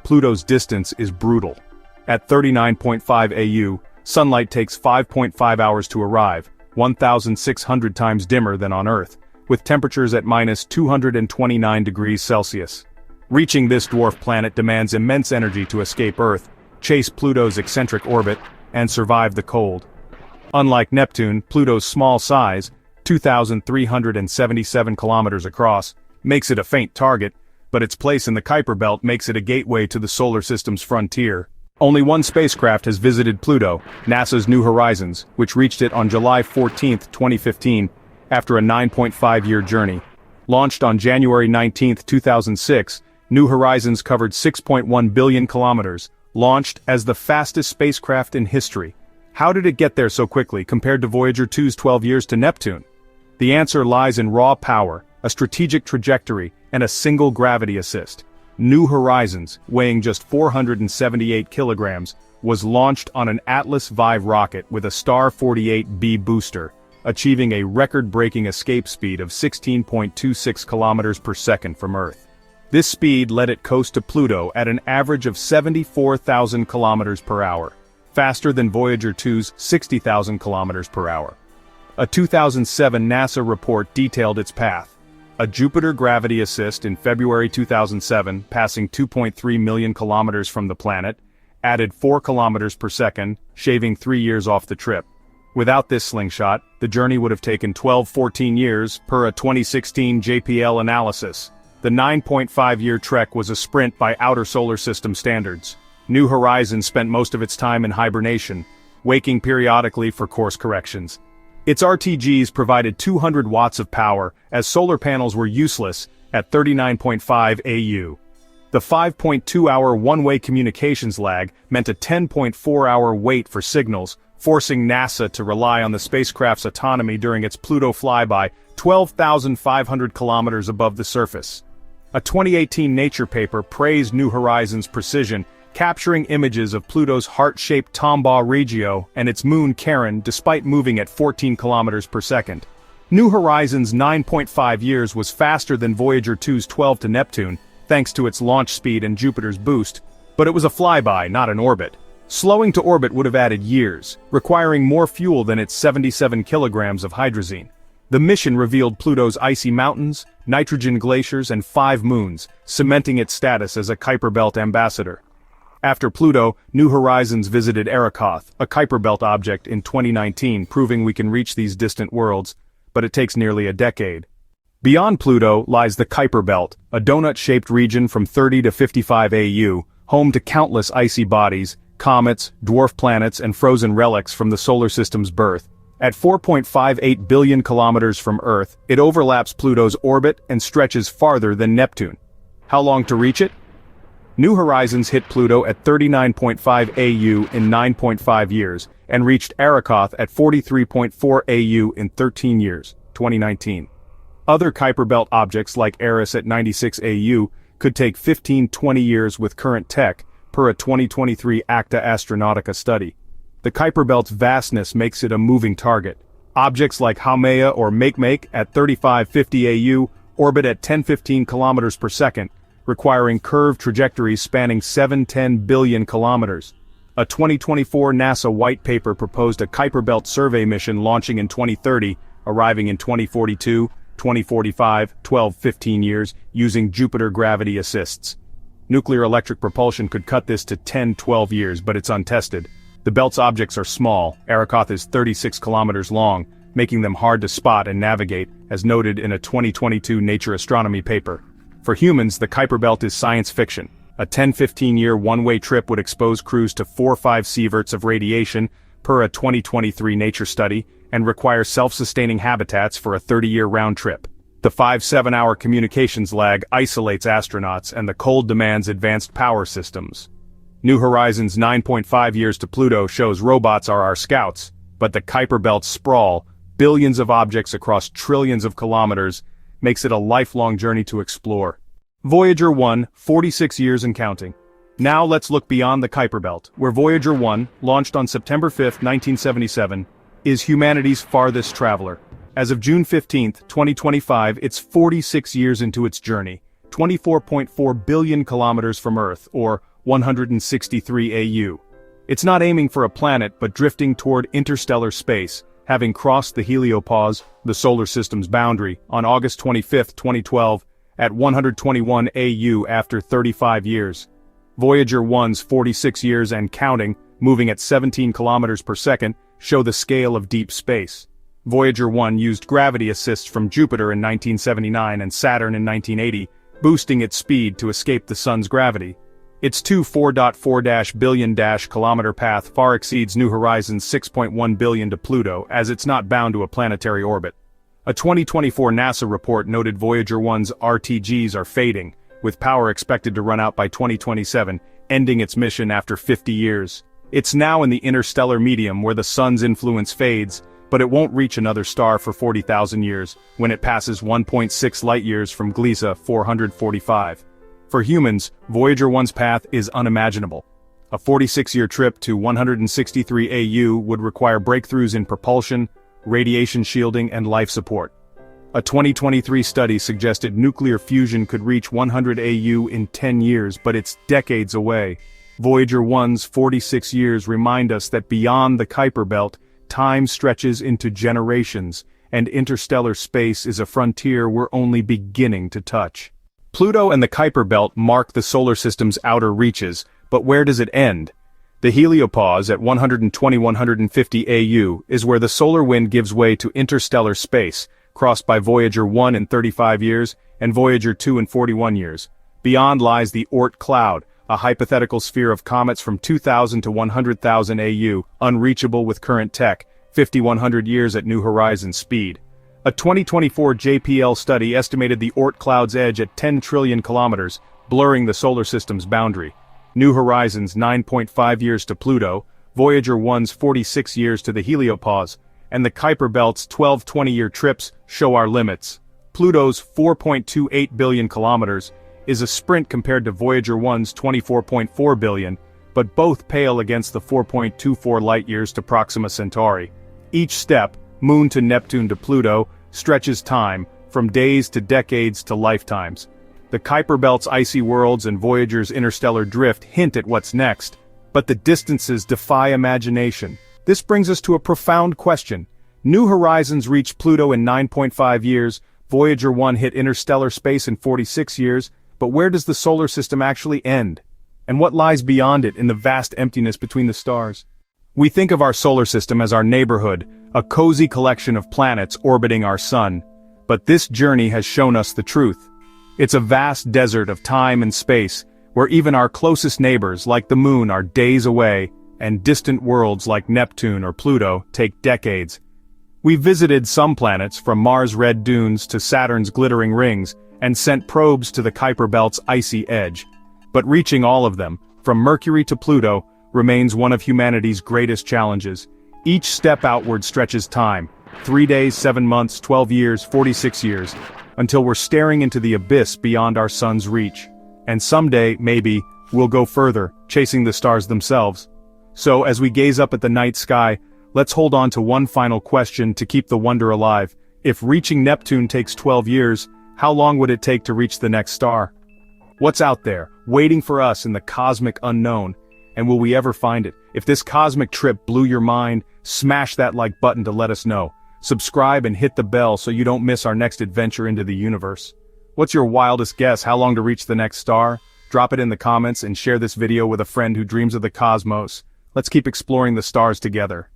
Pluto's distance is brutal. At 39.5 AU, sunlight takes 5.5 hours to arrive, 1,600 times dimmer than on Earth, with temperatures at minus 229 degrees Celsius. Reaching this dwarf planet demands immense energy to escape Earth, chase Pluto's eccentric orbit, and survive the cold. Unlike Neptune, Pluto's small size, 2,377 kilometers across, makes it a faint target, but its place in the Kuiper Belt makes it a gateway to the solar system's frontier. Only one spacecraft has visited Pluto, NASA's New Horizons, which reached it on July 14, 2015, after a 9.5-year journey. Launched on January 19, 2006, New Horizons covered 6.1 billion kilometers, launched as the fastest spacecraft in history. How did it get there so quickly compared to Voyager 2's 12 years to Neptune? The answer lies in raw power, a strategic trajectory, and a single gravity assist. New Horizons, weighing just 478 kilograms, was launched on an Atlas V rocket with a Star 48B booster, achieving a record-breaking escape speed of 16.26 kilometers per second from Earth. This speed let it coast to Pluto at an average of 74,000 kilometers per hour, faster than Voyager 2's 60,000 kilometers per hour. A 2007 NASA report detailed its path. A Jupiter gravity assist in February 2007, passing 2.3 million kilometers from the planet, added 4 kilometers per second, shaving 3 years off the trip. Without this slingshot, the journey would have taken 14 years, per a 2016 JPL analysis. The 9.5-year trek was a sprint by outer solar system standards. New Horizons spent most of its time in hibernation, waking periodically for course corrections. Its RTGs provided 200 watts of power, as solar panels were useless, at 39.5 AU. The 5.2-hour one-way communications lag meant a 10.4-hour wait for signals, forcing NASA to rely on the spacecraft's autonomy during its Pluto flyby 12,500 kilometers above the surface. A 2018 Nature paper praised New Horizons' precision, capturing images of Pluto's heart-shaped Tombaugh Regio and its moon Charon despite moving at 14 kilometers per second. New Horizons' 9.5 years was faster than Voyager 2's 12 to Neptune, thanks to its launch speed and Jupiter's boost, but it was a flyby, not an orbit. Slowing to orbit would have added years, requiring more fuel than its 77 kilograms of hydrazine. The mission revealed Pluto's icy mountains, nitrogen glaciers, and 5 moons, cementing its status as a Kuiper Belt ambassador. After Pluto, New Horizons visited Arrokoth, a Kuiper Belt object, in 2019, proving we can reach these distant worlds, but it takes nearly a decade. Beyond Pluto lies the Kuiper Belt, a donut-shaped region from 30 to 55 AU, home to countless icy bodies, comets, dwarf planets, and frozen relics from the solar system's birth. At 4.58 billion kilometers from Earth, it overlaps Pluto's orbit and stretches farther than Neptune. How long to reach it? New Horizons hit Pluto at 39.5 AU in 9.5 years, and reached Arrokoth at 43.4 AU in 13 years, 2019. Other Kuiper Belt objects like Eris at 96 AU could take 15-20 years with current tech, per a 2023 Acta Astronautica study. The Kuiper Belt's vastness makes it a moving target. Objects like Haumea or Makemake at 3550 AU orbit at 10-15 kilometers per second, requiring curved trajectories spanning 7-10 billion kilometers. A 2024 NASA white paper proposed a Kuiper Belt survey mission launching in 2030, arriving in 2042, 2045, 12-15 years, using Jupiter gravity assists. Nuclear electric propulsion could cut this to 10-12 years, but it's untested. The belt's objects are small. Arrokoth is 36 kilometers long, making them hard to spot and navigate, as noted in a 2022 Nature Astronomy paper. For humans, the Kuiper Belt is science fiction. A 10-15-year one-way trip would expose crews to 4-5 sieverts of radiation, per a 2023 Nature study, and require self-sustaining habitats for a 30-year round trip. The 5-7-hour communications lag isolates astronauts, and the cold demands advanced power systems. New Horizons' 9.5 years to Pluto shows robots are our scouts, but the Kuiper Belt's sprawl, billions of objects across trillions of kilometers, makes it a lifelong journey to explore. Voyager 1, 46 years and counting. Now let's look beyond the Kuiper Belt, where Voyager 1, launched on September 5, 1977, is humanity's farthest traveler. As of June 15, 2025, it's 46 years into its journey, 24.4 billion kilometers from Earth, or 163 AU. It's not aiming for a planet but drifting toward interstellar space, having crossed the heliopause, the solar system's boundary, on August 25, 2012, at 121 AU after 35 years. Voyager 1's 46 years and counting, moving at 17 kilometers per second, show the scale of deep space. Voyager 1 used gravity assists from Jupiter in 1979 and Saturn in 1980, boosting its speed to escape the Sun's gravity. Its 4.4 billion kilometer path far exceeds New Horizons' 6.1 billion to Pluto, as it's not bound to a planetary orbit. A 2024 NASA report noted Voyager 1's RTGs are fading, with power expected to run out by 2027, ending its mission after 50 years. It's now in the interstellar medium where the Sun's influence fades, but it won't reach another star for 40,000 years, when it passes 1.6 light-years from Gliese 445. For humans, Voyager 1's path is unimaginable. A 46-year trip to 163 AU would require breakthroughs in propulsion, radiation shielding, and life support. A 2023 study suggested nuclear fusion could reach 100 AU in 10 years, but it's decades away. Voyager 1's 46 years remind us that beyond the Kuiper Belt, time stretches into generations, and interstellar space is a frontier we're only beginning to touch. Pluto and the Kuiper Belt mark the solar system's outer reaches, but where does it end? The heliopause at 120-150 AU is where the solar wind gives way to interstellar space, crossed by Voyager 1 in 35 years, and Voyager 2 in 41 years. Beyond lies the Oort cloud, a hypothetical sphere of comets from 2,000 to 100,000 AU, unreachable with current tech, 5,100 years at New Horizons speed. A 2024 JPL study estimated the Oort cloud's edge at 10 trillion kilometers, blurring the solar system's boundary. New Horizons' 9.5 years to Pluto, Voyager 1's 46 years to the heliopause, and the Kuiper Belt's 12 20-year trips show our limits. Pluto's 4.28 billion kilometers is a sprint compared to Voyager 1's 24.4 billion, but both pale against the 4.24 light-years to Proxima Centauri. Each step, Moon to Neptune to Pluto, stretches time, from days to decades to lifetimes. The Kuiper Belt's icy worlds and Voyager's interstellar drift hint at what's next, but the distances defy imagination. This brings us to a profound question. New Horizons reached Pluto in 9.5 years, Voyager 1 hit interstellar space in 46 years, but where does the solar system actually end? And what lies beyond it in the vast emptiness between the stars? We think of our solar system as our neighborhood, a cozy collection of planets orbiting our sun. But this journey has shown us the truth. It's a vast desert of time and space, where even our closest neighbors, like the Moon, are days away, and distant worlds like Neptune or Pluto take decades. We visited some planets, from Mars' red dunes to Saturn's glittering rings, and sent probes to the Kuiper Belt's icy edge. But reaching all of them, from Mercury to Pluto, remains one of humanity's greatest challenges. Each step outward stretches time, 3 days, 7 months, 12 years, 46 years, until we're staring into the abyss beyond our sun's reach. And someday, maybe, we'll go further, chasing the stars themselves. So, as we gaze up at the night sky, let's hold on to one final question to keep the wonder alive. If reaching Neptune takes 12 years, how long would it take to reach the next star? What's out there, waiting for us in the cosmic unknown? And will we ever find it? If this cosmic trip blew your mind, smash that like button to let us know. Subscribe and hit the bell so you don't miss our next adventure into the universe. What's your wildest guess how long to reach the next star? Drop it in the comments and share this video with a friend who dreams of the cosmos. Let's keep exploring the stars together.